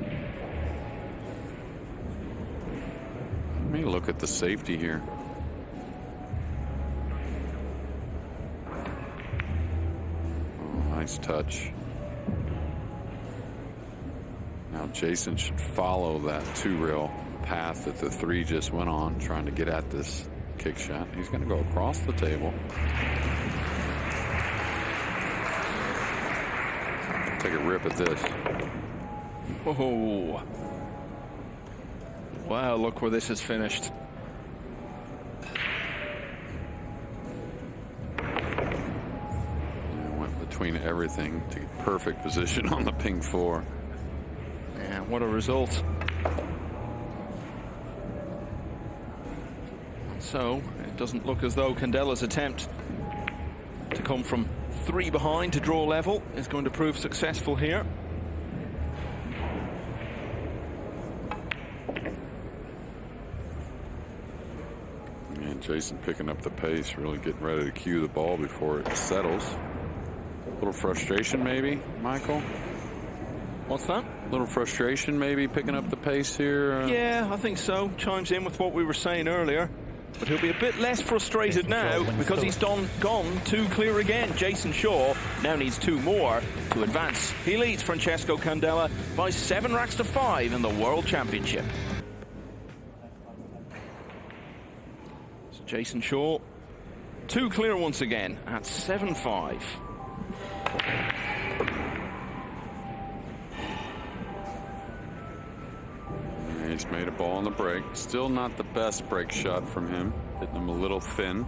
Speaker 1: Let me look at the safety here. Oh, nice touch. Now Jayson should follow that 2-rail path that the 3 just went on, trying to get at this kick shot. He's going to go across the table. Take a rip at this.
Speaker 2: Whoa. Wow, look where this is finished.
Speaker 1: Yeah, went between everything to get perfect position on the ping 4.
Speaker 2: Yeah, what a result. So it doesn't look as though Candela's attempt to come from 3 behind to draw level is going to prove successful here.
Speaker 1: And Jayson picking up the pace, really getting ready to cue the ball before it settles. A little frustration maybe, Michael?
Speaker 2: What's that?
Speaker 1: A little frustration maybe picking up the pace here?
Speaker 2: Yeah, I think so. Chimes in with what we were saying earlier. But he'll be a bit less frustrated now because he's gone 2 clear again. Jayson Shaw now needs 2 more to advance. He leads Frenk Candela by 7 racks to 5 in the World Championship. So Jayson Shaw, 2 clear once again at 7-5.
Speaker 1: He's made a ball on the break. Still not the best break shot from him. Hitting him a little thin.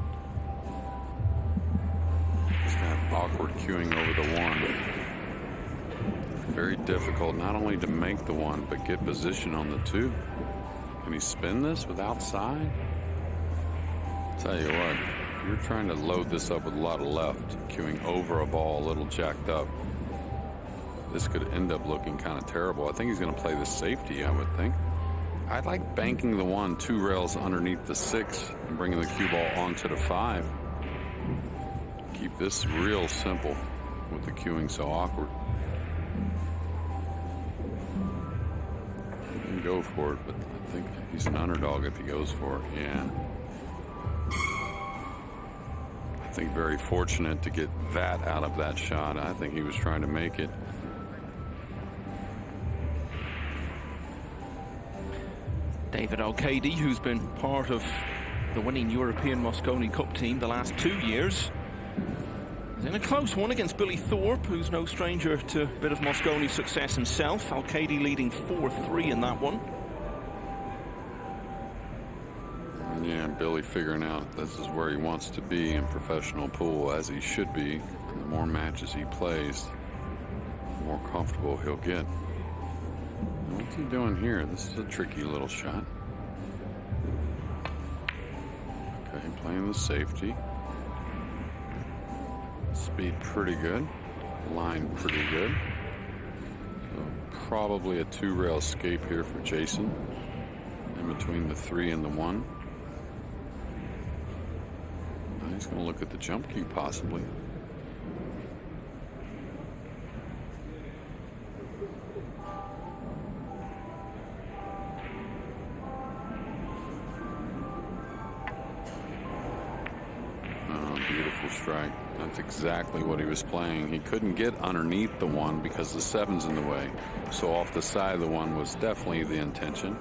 Speaker 1: He's got awkward cueing over the 1. Very difficult not only to make the 1, but get position on the 2. Can he spin this with outside? Tell you what, if you're trying to load this up with a lot of left, cueing over a ball a little jacked up, this could end up looking kind of terrible. I think he's going to play the safety, I would think. I like banking the 1 2 rails underneath the 6 and bringing the cue ball onto the 5. Keep this real simple with the cueing so awkward. He can go for it, but I think he's an underdog if he goes for it. Yeah. I think very fortunate to get that out of that shot. I think he was trying to make it.
Speaker 2: David Al-Kaidi, who's been part of the winning European Mosconi Cup team the last 2 years, is in a close one against Billy Thorpe, who's no stranger to a bit of Mosconi success himself. Al-Kaidi leading 4-3 in that one.
Speaker 1: Yeah, Billy figuring out this is where he wants to be in professional pool, as he should be. And the more matches he plays, the more comfortable he'll get. What's he doing here? This is a tricky little shot. Okay, playing the safety. Speed pretty good. Line pretty good. So probably a 2-rail escape here for Jayson. In between the 3 and the 1. Now he's going to look at the jump cue possibly. Beautiful strike. That's exactly what he was playing. He couldn't get underneath the 1 because the 7's in the way. So off the side of the 1 was definitely the intention.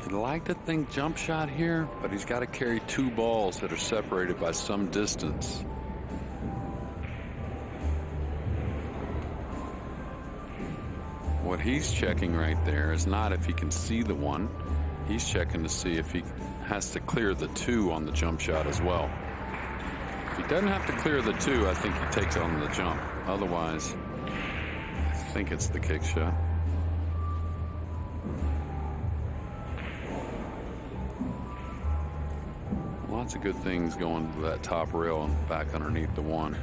Speaker 1: He'd like to think jump shot here, but he's got to carry 2 balls that are separated by some distance. What he's checking right there is not if he can see the 1. He's checking to see if he has to clear the 2 on the jump shot as well. If he doesn't have to clear the 2, I think he takes on the jump. Otherwise, I think it's the kick shot. Lots of good things going to that top rail and back underneath the 1.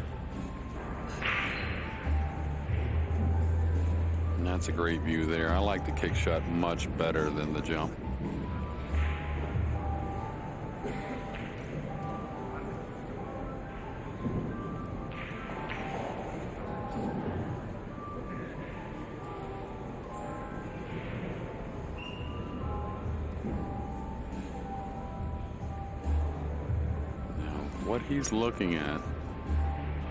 Speaker 1: And that's a great view there. I like the kick shot much better than the jump. What he's looking at,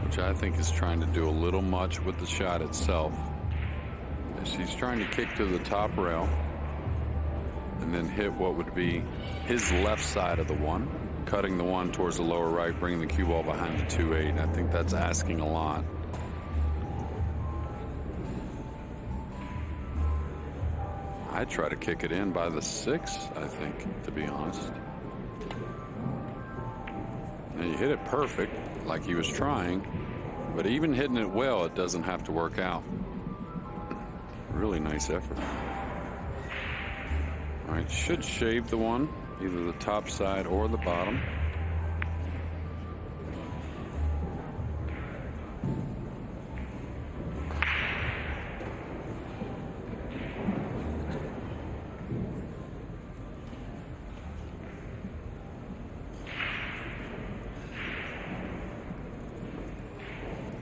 Speaker 1: which I think is trying to do a little much with the shot itself, is he's trying to kick to the top rail and then hit what would be his left side of the 1, cutting the 1 towards the lower right, bringing the cue ball behind the 2-8. I think that's asking a lot. I'd try to kick it in by the 6, I think, to be honest. Now you hit it perfect, like he was trying, but even hitting it well, it doesn't have to work out. Really nice effort. All right, should shave the 1. either the top side or the bottom.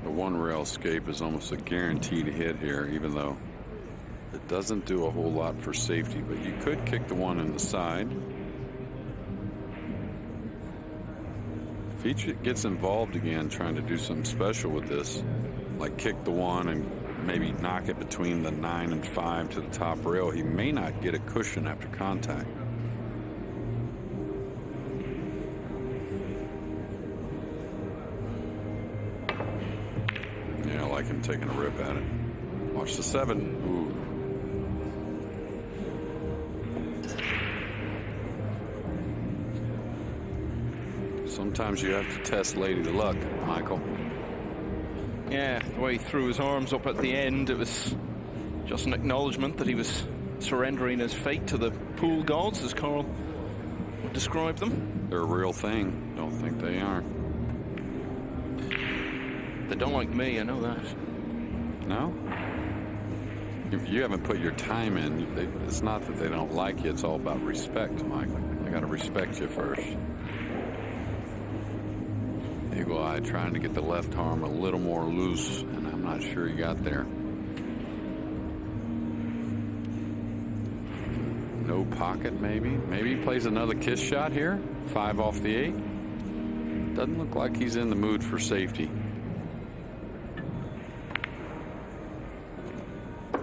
Speaker 1: The one rail escape is almost a guaranteed hit here, even though it doesn't do a whole lot for safety, but you could kick the one in the side. If he gets involved again trying to do something special with this, like kick the one and maybe knock it between the 9 and 5 to the top rail, he may not get a cushion after contact. Yeah, I like him taking a rip at it. Watch the 7. Ooh. Sometimes you have to test Lady Luck, Michael.
Speaker 2: Yeah, the way he threw his arms up at the end, it was just an acknowledgement that he was surrendering his fate to the pool gods, as Carl would describe them.
Speaker 1: They're a real thing. Don't think they aren't.
Speaker 2: They don't like me, I know that.
Speaker 1: No? If you haven't put your time in, it's not that they don't like you, it's all about respect, Michael. They got to respect you first. Eagle eye trying to get the left arm a little more loose, and I'm not sure he got there. No pocket, maybe. Maybe he plays another kiss shot here. 5 off the 8. Doesn't look like he's in the mood for safety. All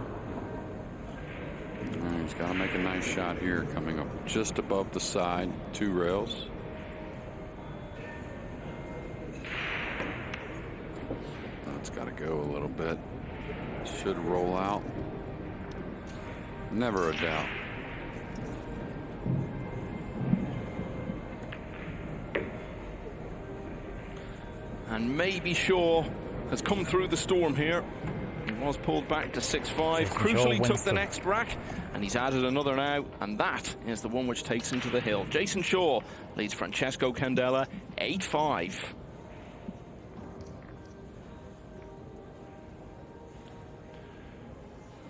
Speaker 1: right, he's got to make a nice shot here, coming up just above the side, 2 rails. It's got to go a little bit. Should roll out. Never a doubt.
Speaker 2: And maybe Shaw has come through the storm here. He was pulled back to 6-5. Crucially took the next rack, and he's added another now, and that is the one which takes him to the hill. Jayson Shaw leads Francesco Candela 8-5.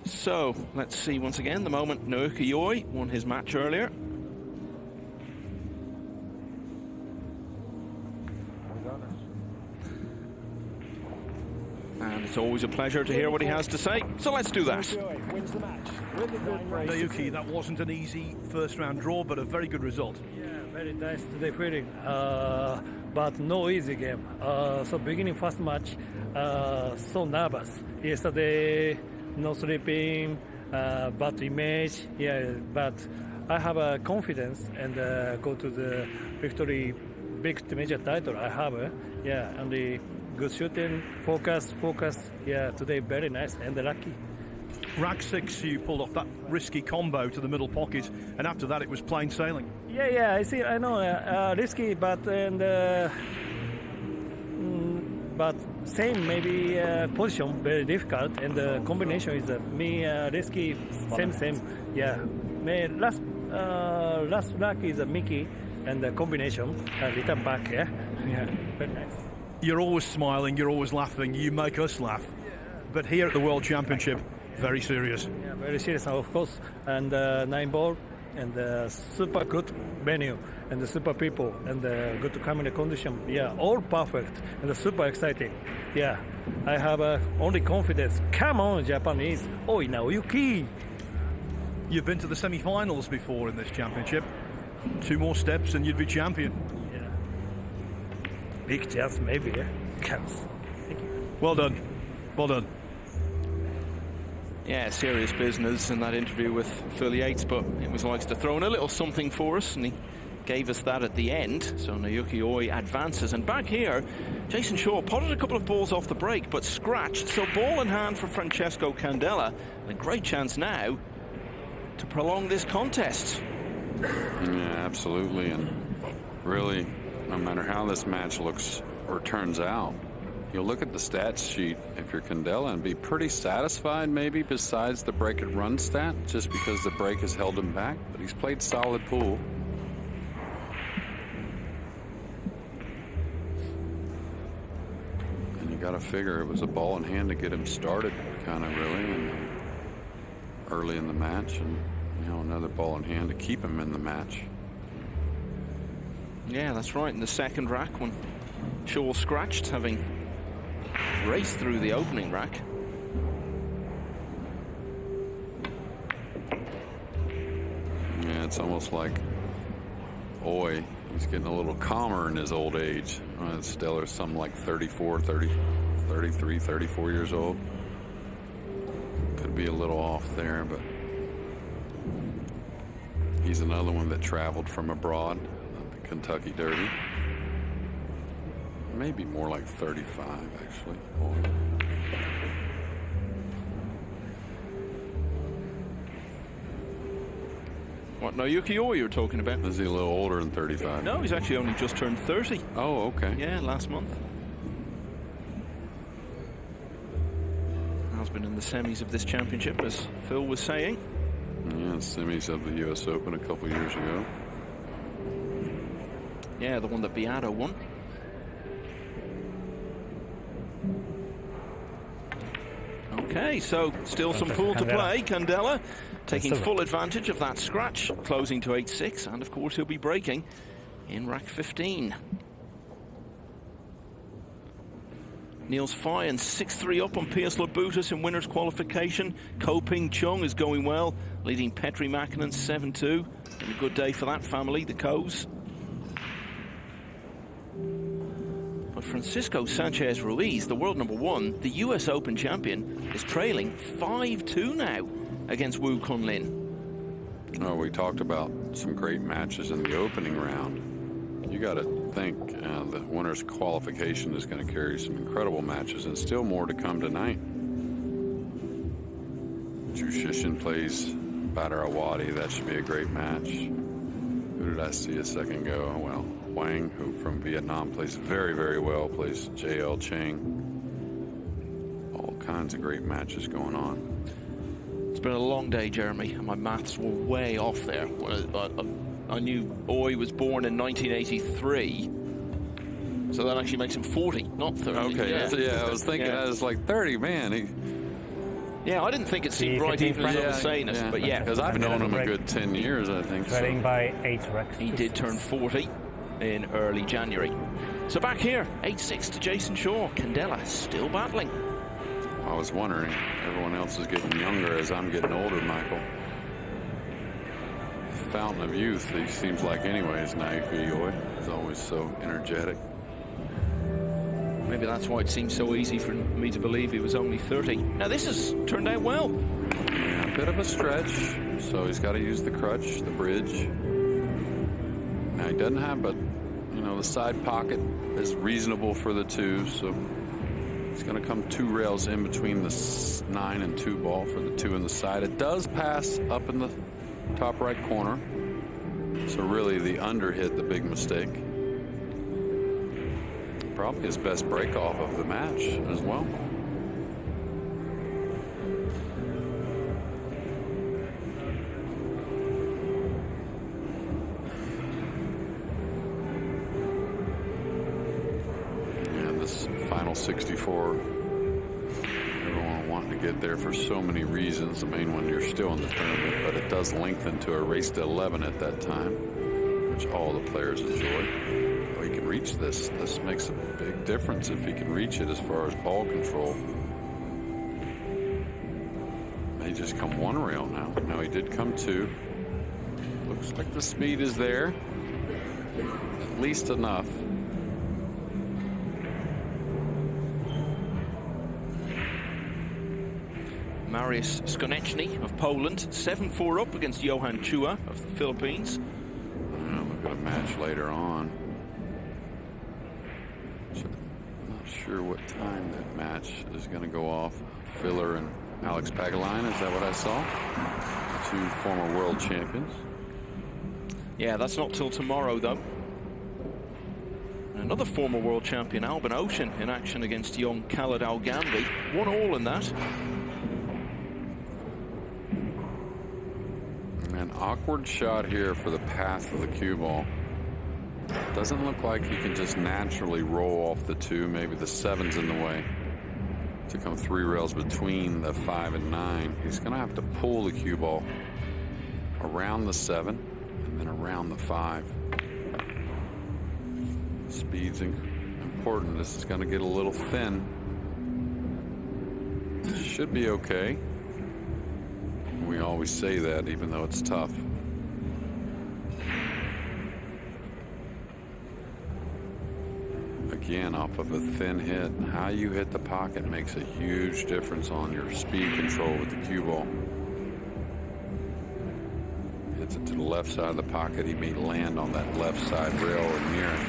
Speaker 2: So let's see once again the moment Naoki Oi won his match earlier. And it's always a pleasure to hear what he has to say. So let's do that.
Speaker 5: Naoki, that wasn't an easy first round draw, but a very good result.
Speaker 6: Yeah, very nice today feeling, but no easy game. So beginning first match, so nervous. Yesterday, no sleeping, bad image. Yeah, but I have a confidence and go to the victory, big major title. I have, yeah, and the good shooting, focus. Yeah, today very nice and lucky.
Speaker 5: Rack 6, you pulled off that risky combo to the middle pocket, and after that it was plain sailing.
Speaker 6: Yeah, I see. I know risky, but but same maybe position very difficult, and the combination is me risky same. Yeah, last rack is a Mickey, and the combination return back. Yeah, very nice.
Speaker 5: You're always smiling, you're always laughing, you make us laugh. But here at the World Championship, very serious.
Speaker 6: Yeah, very serious, of course. And 9 ball, and super good venue, and the super people, and good camera condition. Yeah, all perfect, and super exciting. Yeah, I have only confidence. Come on, Japanese. Oi, Naoki.
Speaker 5: You've been to the semi-finals before in this championship. 2 more steps and you'd be champion.
Speaker 6: Big chance, maybe. Counts. Thank you.
Speaker 5: Well done. Well done.
Speaker 2: Yeah, serious business in that interview with Phil Yates, but it was likes to throw in a little something for us, and he gave us that at the end. So Naoki Oi advances, and back here, Jayson Shaw potted a couple of balls off the break, but scratched. So ball in hand for Francesco Candela, and a great chance now to prolong this contest.
Speaker 1: Yeah, absolutely, and really, no matter how this match looks or turns out, you'll look at the stats sheet if you're Candela and be pretty satisfied, maybe, besides the break and run stat, just because the break has held him back. But he's played solid pool. got to figure it was a ball in hand to get him started, kind of really, and early in the match, and another ball in hand to keep him in the match.
Speaker 2: Yeah, that's right. In the second rack, when Shaw scratched, having raced through the opening rack.
Speaker 1: Yeah, it's almost like Oi. He's getting a little calmer in his old age. Stellar's something like 34, 30, 33, 34 years old. Could be a little off there, but he's another one that traveled from abroad, the Kentucky Derby. Maybe more like 35, actually.
Speaker 2: What, Naoki Oi you're talking about?
Speaker 1: Is he a little older than 35?
Speaker 2: No, he's actually only just turned 30.
Speaker 1: Oh, okay.
Speaker 2: Yeah, last month. Has been in the semis of this championship, as Phil was saying.
Speaker 1: Yeah, semis of the US Open a couple years ago.
Speaker 2: Yeah, the one that Beato won. Okay, so still some pool to play. Candela taking full advantage of that scratch, closing to 8-6, and of course he'll be breaking in rack 15. Niels Fine 6-3 up on Piers Labutus in winners qualification. Ko Ping Chung is going well, leading Petri Mäkinen 7-2. And a good day for that family, the Ko's. But Francisco Sanchez Ruiz, the world #1, the US Open champion, is trailing 5-2 now against Wu Kunlin.
Speaker 1: Oh, we talked about some great matches in the opening round. You got to think the winner's qualification is going to carry some incredible matches, and still more to come tonight. Zhu Shishin plays Badr Awadi. That should be a great match. Who did I see a second ago? Well, Wang, who from Vietnam plays very, very well, plays J.L. Chang. All kinds of great matches going on.
Speaker 2: It's been a long day, Jeremy, and my maths were way off there. I knew Oi was born in 1983, so that actually makes him 40, not 30.
Speaker 1: Okay, yeah, I was thinking I was like 30, man.
Speaker 2: Yeah, I didn't think it seemed right even as I was saying it, but yeah.
Speaker 1: Because I've known him a good 10 years, I think.
Speaker 3: Trailing by 8 racks.
Speaker 2: He did turn 40 in early January. So back here, 8-6 to Jayson Shaw. Candela still battling.
Speaker 1: I was wondering, everyone else is getting younger as I'm getting older, Michael. Fountain of youth, he seems like anyways, Naoki Oi. He's always so energetic.
Speaker 2: Maybe that's why it seems so easy for me to believe he was only 30. Now this has turned out well.
Speaker 1: Yeah, a bit of a stretch, so he's got to use the crutch, the bridge. Now he doesn't have, but the side pocket is reasonable for the 2, so it's going to come 2 rails in between the 9 and 2 ball for the 2 in the side. It does pass up in the top right corner, so really the under hit the big mistake. Probably his best break off of the match as well. And this final 64, everyone wanting to get there for so many reasons. The main one, you're still in the tournament, but it does lengthen to a race to 11 at that time, which all the players enjoy. He can reach this. This makes a big difference if he can reach it as far as ball control. May just come 1 rail now. No, he did come 2. Looks like the speed is there. At least enough.
Speaker 2: Mariusz Skoneczny of Poland, 7-4 up against Johan Chua of the Philippines.
Speaker 1: We've got a match later on. Sure what time that match is going to go off. Filler and Alex Pagulayan, is that what I saw? 2 former world champions.
Speaker 2: Yeah, that's not till tomorrow though. Another former world champion, Albin Ocean, in action against young Khaled Al Gambi. 1-all in that.
Speaker 1: An awkward shot here for the path of the cue ball. Doesn't look like he can just naturally roll off the 2. Maybe the 7's in the way. To come 3 rails between the 5 and 9. He's going to have to pull the cue ball around the 7 and then around the 5. Speed's important. This is going to get a little thin. Should be okay. We always say that, even though it's tough. Again, off of a thin hit. How you hit the pocket makes a huge difference on your speed control with the cue ball. Hits it to the left side of the pocket. He may land on that left side rail or near it.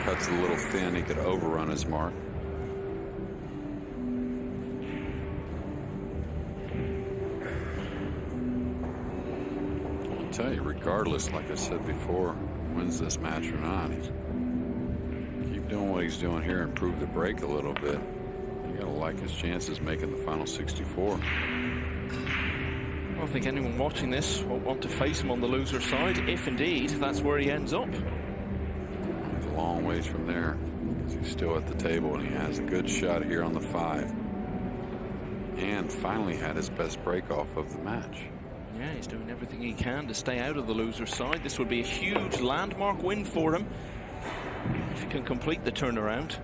Speaker 1: Cuts a little thin. He could overrun his mark. I'll tell you, regardless, like I said before, wins this match or not, he's doing what he's doing here and improve the break a little bit. You gotta like his chances making the final 64.
Speaker 2: I don't think anyone watching this won't want to face him on the loser side, if indeed that's where he ends up.
Speaker 1: He's a long ways from there because he's still at the table, and he has a good shot here on the 5. And finally had his best break off of the match.
Speaker 2: Yeah, he's doing everything he can to stay out of the loser side. This would be a huge landmark win for him if he can complete the turnaround.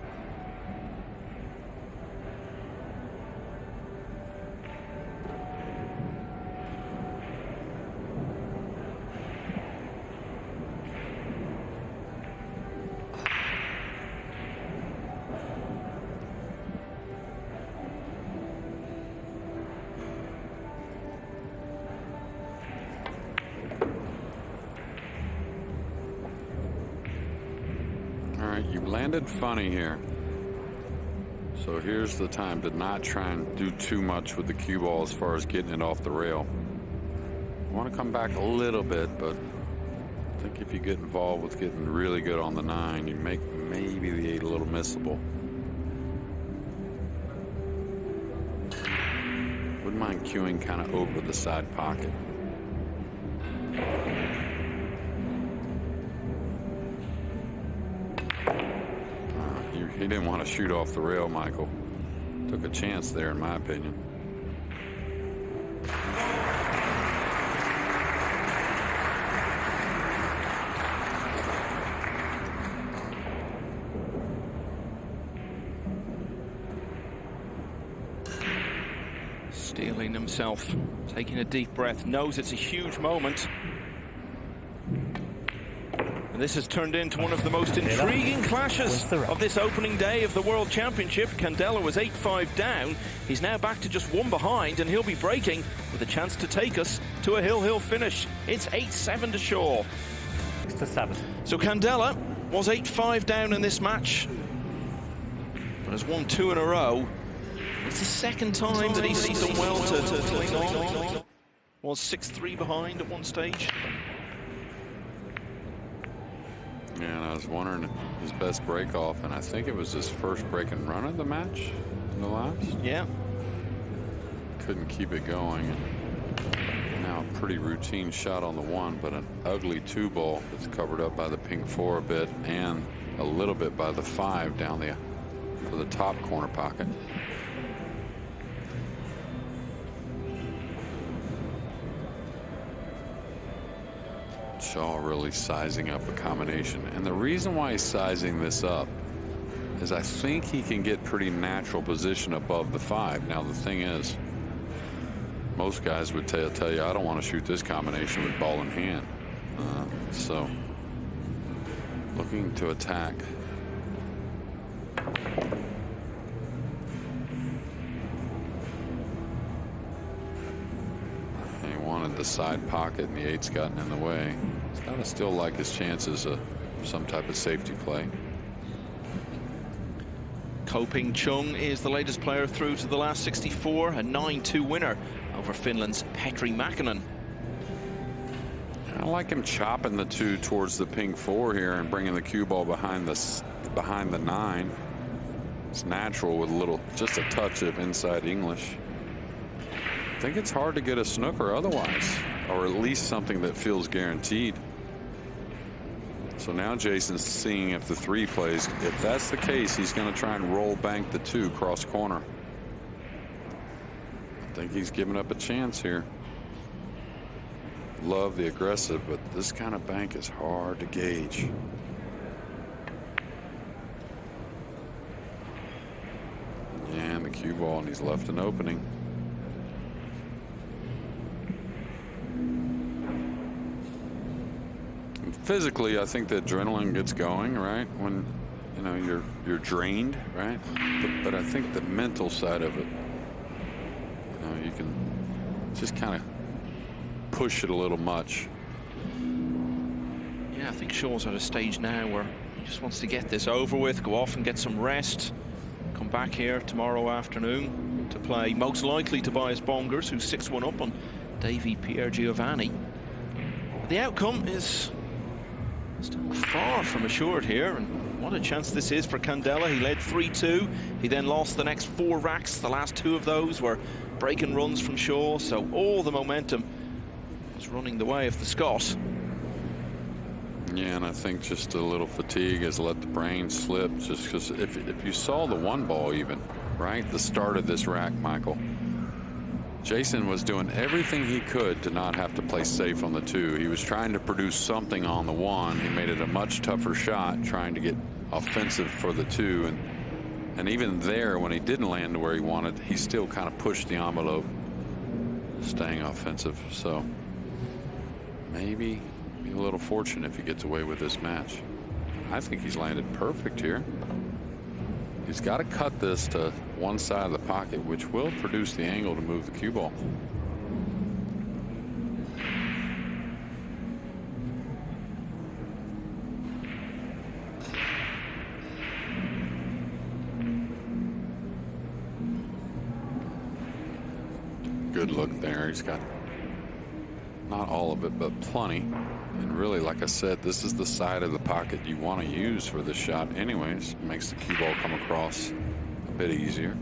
Speaker 1: You landed funny here. So here's the time to not try and do too much with the cue ball as far as getting it off the rail. You want to come back a little bit, but I think if you get involved with getting really good on the 9, you make maybe the 8 a little missable. Wouldn't mind cueing kind of over the side pocket. He didn't want to shoot off the rail, Michael. Took a chance there, in my opinion.
Speaker 2: Steeling himself, taking a deep breath, knows it's a huge moment. And this has turned into one of the most intriguing clashes of this opening day of the World Championship. Candela was 8-5 down. He's now back to just 1 behind, and he'll be breaking with a chance to take us to a hill finish. It's 8-7 to Shaw.
Speaker 3: 6-7.
Speaker 2: So Candela was 8-5 down in this match, but has won 2 in a row. It's the second time that he's done well to was 6-3 behind at one stage.
Speaker 1: Yeah, and I was wondering his best break off, and I think it was his first break and run of the match in the last.
Speaker 2: Yeah.
Speaker 1: Couldn't keep it going. Now a pretty routine shot on the 1, but an ugly 2 ball that's covered up by the pink 4 a bit and a little bit by the 5 down to the top corner pocket. Shaw really sizing up a combination, and the reason why he's sizing this up is I think he can get pretty natural position above the 5. Now the thing is, most guys would tell you, I don't want to shoot this combination with ball in hand. So looking to attack. He wanted the side pocket, and the 8's gotten in the way. He's got to still like his chances of some type of safety play.
Speaker 2: Koping Chung is the latest player through to the last 64, a 9-2 winner over Finland's Petri Mäkinen.
Speaker 1: I like him chopping the 2 towards the pink 4 here and bringing the cue ball behind the 9. It's natural with a little, just a touch of inside English. I think it's hard to get a snooker otherwise, or at least something that feels guaranteed. So now Jason's seeing if the 3 plays. If that's the case, he's going to try and roll bank the 2 cross corner. I think he's giving up a chance here. Love the aggressive, but this kind of bank is hard to gauge. And the cue ball, and he's left an opening. And physically, I think the adrenaline gets going, right? When you know you're drained, right? But I think the mental side of it, you know, you can just kind of push it a little much.
Speaker 2: Yeah, I think Shaw's at a stage now where he just wants to get this over with, go off and get some rest, come back here tomorrow afternoon to play most likely Tobias Bongers, who's 6-1 up on Davy Pierre Giovanni. The outcome is still far from assured here, and what a chance this is for Candela. He led 3-2. He then lost the next 4 racks. The last 2 of those were breaking runs from Shaw, so all the momentum was running the way of the Scot.
Speaker 1: Yeah, and I think just a little fatigue has let the brain slip, just because if you saw the 1 ball even, right, the start of this rack, Michael, Jayson was doing everything he could to not have to play safe on the 2. He was trying to produce something on the 1. He made it a much tougher shot, trying to get offensive for the 2. And even there, when he didn't land where he wanted, he still kind of pushed the envelope, staying offensive. So maybe be a little fortunate if he gets away with this match. I think he's landed perfect here. He's got to cut this to one side of the pocket, which will produce the angle to move the cue ball. Good look there. He's got not all of it, but plenty. And really, like I said, this is the side of the pocket you want to use for this shot anyways. Makes the cue ball come across a bit easier.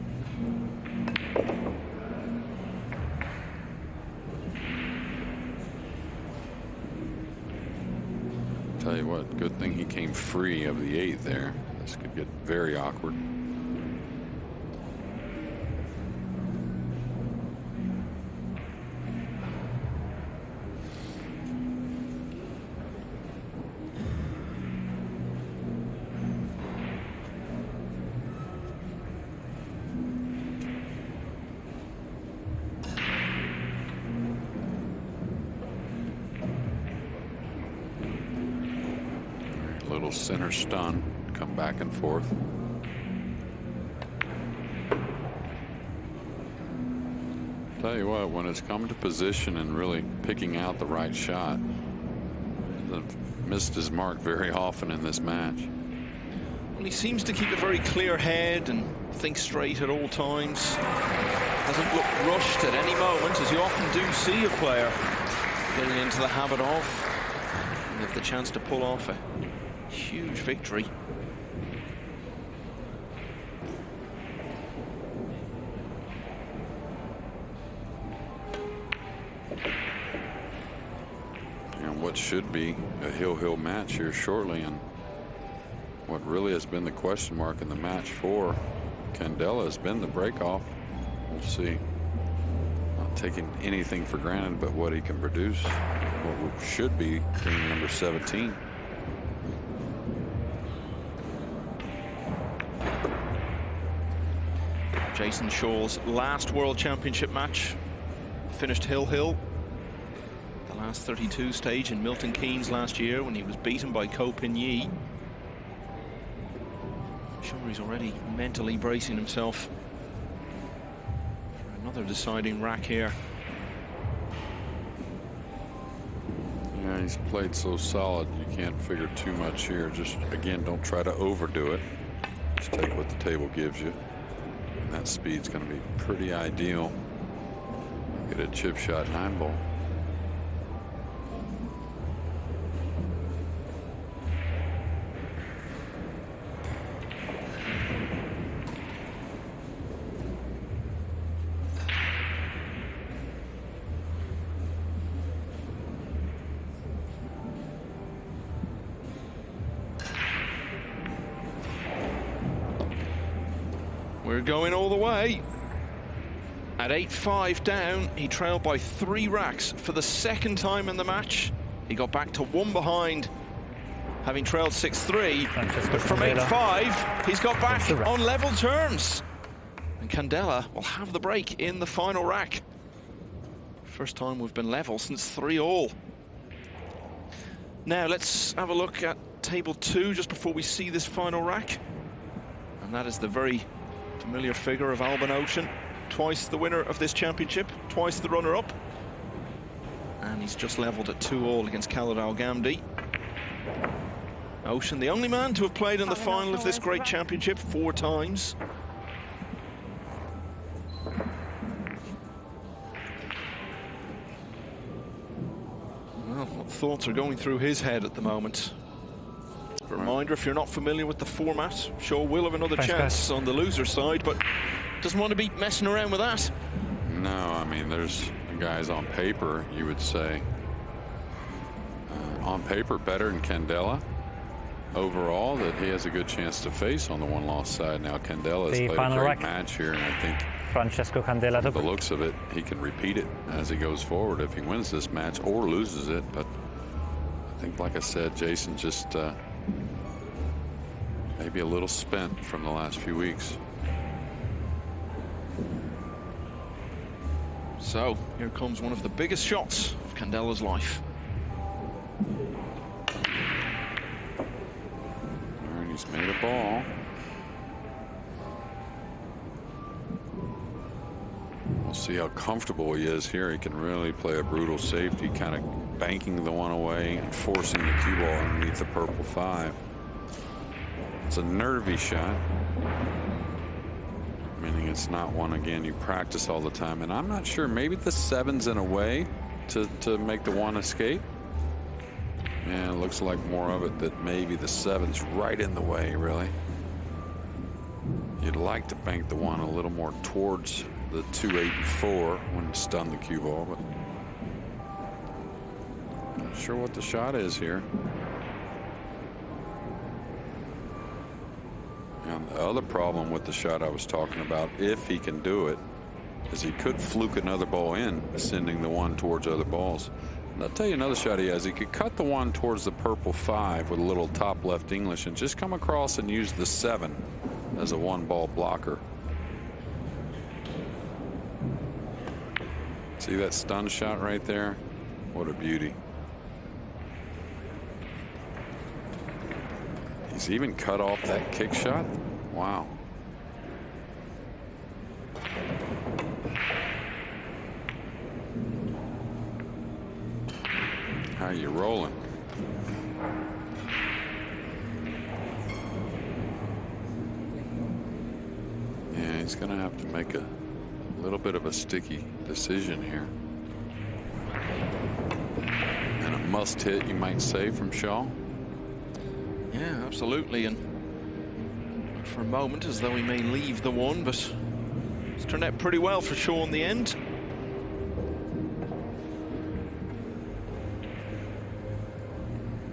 Speaker 1: Tell you what, good thing he came free of the 8 there. This could get very awkward. Little center stun, come back and forth. Tell you what, when it's come to position and really picking out the right shot, he's missed his mark very often in this match.
Speaker 2: Well, he seems to keep a very clear head and think straight at all times. Doesn't look rushed at any moment, as you often do see a player getting into the habit of. And have the chance to pull off a huge victory.
Speaker 1: And what should be a hill match here shortly, and what really has been the question mark in the match for Candela has been the breakoff. We'll see. Not taking anything for granted, but what he can produce. What should be being number 17.
Speaker 2: Jayson Shaw's last World Championship match finished hill. The last 32 stage in Milton Keynes last year when he was beaten by Ko Pin-Yi. I'm sure he's already mentally bracing himself for another deciding rack here.
Speaker 1: Yeah, he's played so solid, you can't figure too much here. Just, again, don't try to overdo it. Just take what the table gives you. And that speed's going to be pretty ideal. Get a chip shot 9 ball.
Speaker 2: We're going all the way. At 8-5 down, he trailed by 3 racks for the second time in the match. He got back to 1 behind, having trailed 6-3. But from 8-5, he's got back on level terms. And Candela will have the break in the final rack. First time we've been level since 3-all. Now let's have a look at table 2 just before we see this final rack. And that is the very familiar figure of Albin Ocean. Twice the winner of this championship, twice the runner-up. And he's just levelled at 2-all against Khaled Al-Ghamdi. Ocean, the only man to have played in the final of this great championship 4 times. Well, what thoughts are going through his head at the moment? A reminder, if you're not familiar with the format, Shaw will have another chance on the loser side, but doesn't want to be messing around with that.
Speaker 1: No, I mean, there's guys on paper, you would say, on paper better than Candela. Overall, that he has a good chance to face on the 1-loss side. Now, Candela has played a great match here, and I think
Speaker 3: Francesco Candela,
Speaker 1: the looks of it, he can repeat it as he goes forward if he wins this match or loses it. But I think, like I said, Jayson just maybe a little spent from the last few weeks.
Speaker 2: So here comes one of the biggest shots of Candela's life.
Speaker 1: And he's made a ball. We'll see how comfortable he is here. He can really play a brutal safety, kind of banking the one away and forcing the cue ball underneath the purple 5. It's a nervy shot, meaning it's not one, again, you practice all the time. And I'm not sure, maybe the 7's in a way to make the 1 escape. And it looks like more of it that maybe the 7's right in the way, really. You'd like to bank the 1 a little more towards the 2, 8, and 4 when stun the cue ball, but not sure what the shot is here. And the other problem with the shot I was talking about, if he can do it, is he could fluke another ball in, sending the 1 towards other balls. And I'll tell you another shot he has. He could cut the 1 towards the purple 5 with a little top left English and just come across and use the 7 as a 1-ball blocker. See that stun shot right there? What a beauty. He's even cut off that kick shot. Wow. How are you rolling? Yeah, he's going to have to make a little bit of a sticky decision here. And a must hit, you might say, from Shaw.
Speaker 2: Yeah, absolutely. And for a moment, as though he may leave the 1, but it's turned out pretty well for Shaw in the end.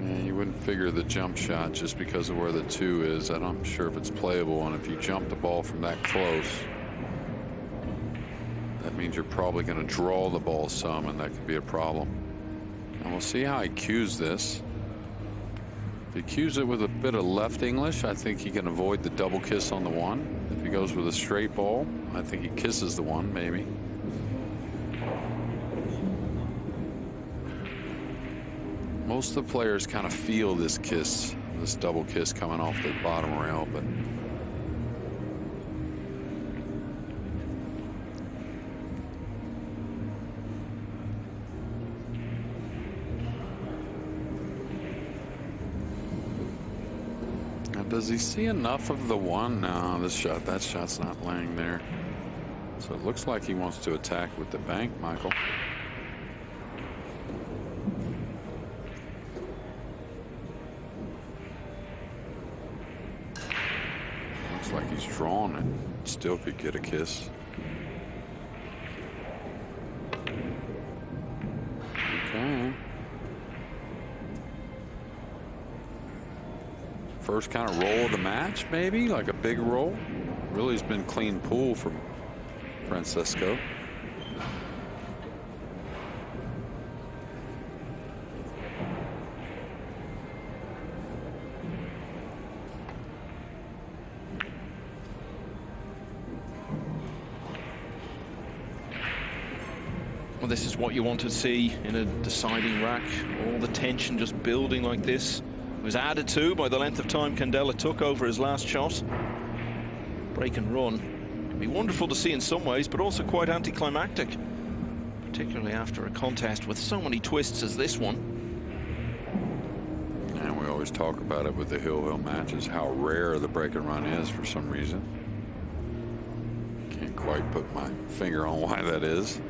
Speaker 1: Yeah, you wouldn't figure the jump shot just because of where the 2 is. I'm not sure if it's playable, and if you jump the ball from that close, that means you're probably going to draw the ball some, and that could be a problem. And we'll see how he cues this. If he cues it with a bit of left English, I think he can avoid the double kiss on the 1. If he goes with a straight ball, I think he kisses the 1, maybe. Most of the players kind of feel this kiss, this double kiss coming off the bottom rail, but does he see enough of the 1? No, that shot's not laying there. So it looks like he wants to attack with the bank, Michael. Looks like he's drawn it. Still could get a kiss. Okay. First kind of roll of the match, maybe like a big roll. really has been clean pool from Francesco.
Speaker 2: Well, this is what you want to see in a deciding rack. All the tension just building like this. It was added to by the length of time Candela took over his last shot. Break and run. It'd be wonderful to see in some ways, but also quite anticlimactic, particularly after a contest with so many twists as this one.
Speaker 1: And we always talk about it with the Hill matches, how rare the break and run is for some reason. Can't quite put my finger on why that is.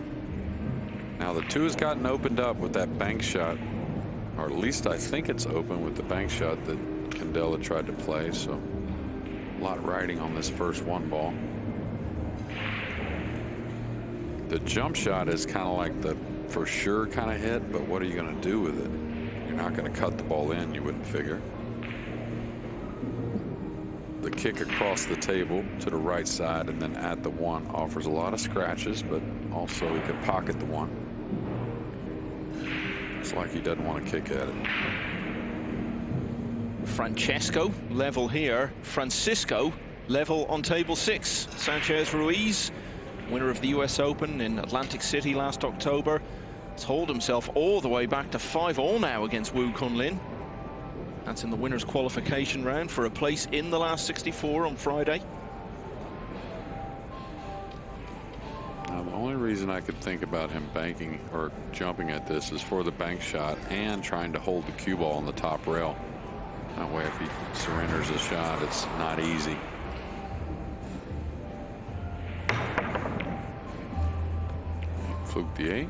Speaker 1: Now the 2 has gotten opened up with that bank shot, or at least I think it's open with the bank shot that Candela tried to play. So a lot riding on this first 1 ball. The jump shot is kind of like the for sure kind of hit, but what are you going to do with it? You're not going to cut the ball in, you wouldn't figure. The kick across the table to the right side and then at the 1 offers a lot of scratches, but also he could pocket the 1. Looks like he doesn't want to kick at it.
Speaker 2: Francesco level here. Francisco level on table 6. Sanchez Ruiz, winner of the US Open in Atlantic City last October, has hauled himself all the way back to 5-all now against Wu Kunlin. That's in the winners qualification round for a place in the last 64 on Friday.
Speaker 1: Now, the only reason I could think about him banking or jumping at this is for the bank shot and trying to hold the cue ball on the top rail. That way, if he surrenders a shot, it's not easy. Fluke the 8.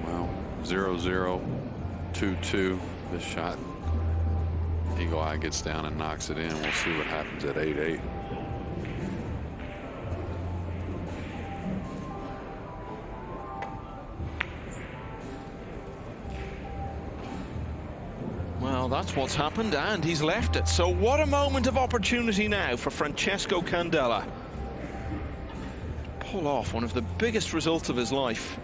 Speaker 1: Well, 0-0, 2-2. This shot, Eagle Eye gets down and knocks it in. We'll see what happens at 8-8.
Speaker 2: Well, that's what's happened, and he's left it. So what a moment of opportunity now for Francesco Candela. Pull off one of the biggest results of his life.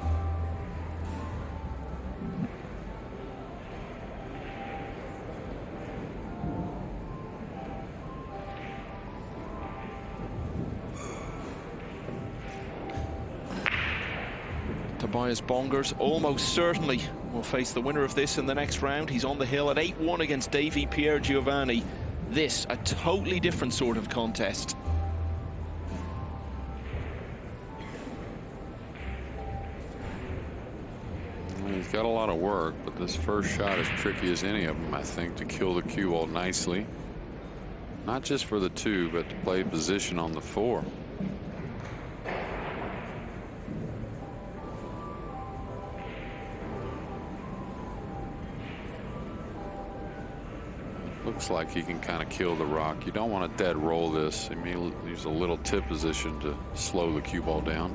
Speaker 2: Tobias Bongers almost certainly will face the winner of this in the next round. He's on the hill at 8-1 against Davy Pierre Giovanni. This, a totally different sort of contest.
Speaker 1: Well, he's got a lot of work, but this first shot is tricky as any of them, I think, to kill the cue ball nicely. Not just for the 2, but to play position on the 4. Looks like he can kind of kill the rock. You don't want to dead roll this. He may use a little tip position to slow the cue ball down.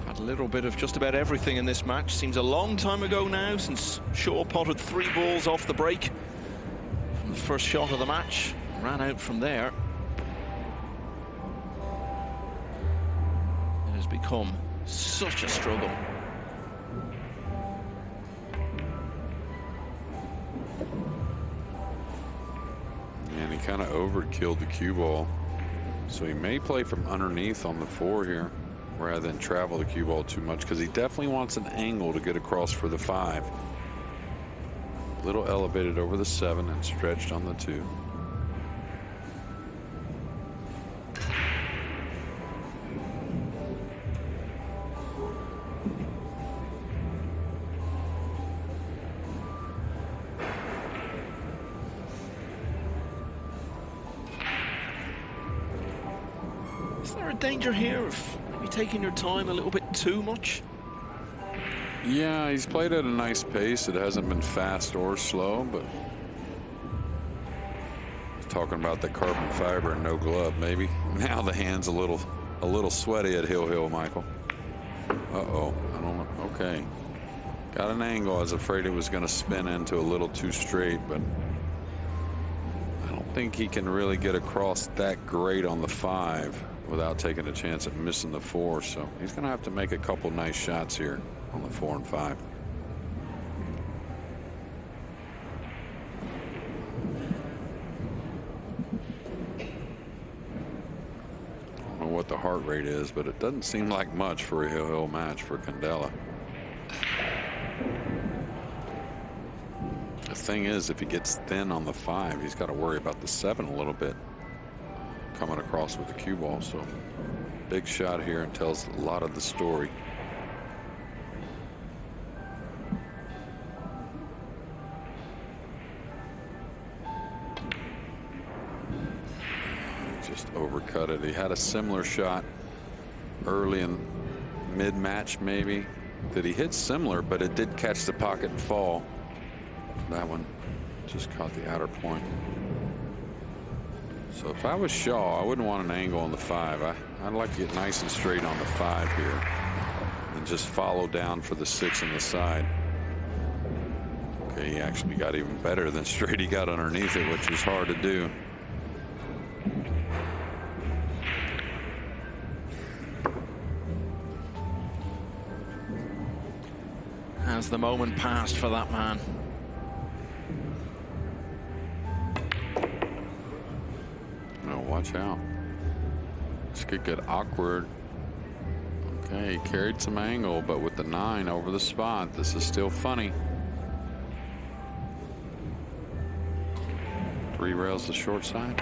Speaker 2: Had a little bit of just about everything in this match. Seems a long time ago now since Shaw potted 3 balls off the break from the first shot of the match. Ran out from there. Become such a struggle.
Speaker 1: And he kind of overkilled the cue ball, so he may play from underneath on the 4 here rather than travel the cue ball too much, because he definitely wants an angle to get across for the 5. A little elevated over the 7 and stretched on the 2.
Speaker 2: Danger here of maybe taking your time a little bit too much?
Speaker 1: Yeah, he's played at a nice pace. It hasn't been fast or slow, but talking about the carbon fiber and no glove, maybe. Now the hand's a little sweaty at Hill, Michael. Uh-oh, I don't know. Okay. Got an angle. I was afraid it was going to spin into a little too straight, but I don't think he can really get across that great on the 5 without taking a chance at missing the 4. So he's going to have to make a couple nice shots here on the 4 and 5. I don't know what the heart rate is, but it doesn't seem like much for a Hill match for Candela. The thing is, if he gets thin on the 5, he's got to worry about the 7 a little bit coming across with the cue ball. So big shot here and tells a lot of the story. Just overcut it. He had a similar shot early in mid-match, maybe, that he hit similar, but it did catch the pocket and fall. That one just caught the outer point. So if I was Shaw, I wouldn't want an angle on the 5. I'd like to get nice and straight on the 5 here and just follow down for the 6 on the side. Okay, he actually got even better than straight. He got underneath it, which is hard to do.
Speaker 2: Has the moment passed for that man?
Speaker 1: No, watch out. This could get awkward. Okay, he carried some angle, but with the 9 over the spot, this is still funny. 3 rails to short side.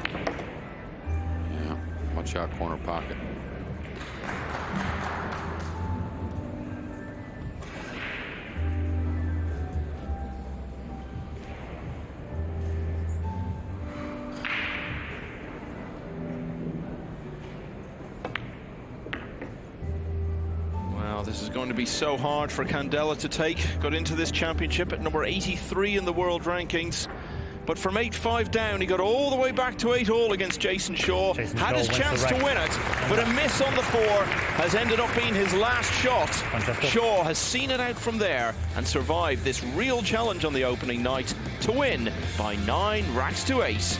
Speaker 1: Yeah, watch out, corner pocket.
Speaker 2: This is going to be so hard for Candela to take. Got into this championship at number 83 in the world rankings. But from 8-5 down, he got all the way back to 8-all against Jayson Shaw. Had his chance to win it, but a miss on the 4 has ended up being his last shot. Shaw has seen it out from there and survived this real challenge on the opening night to win by 9 racks to 8.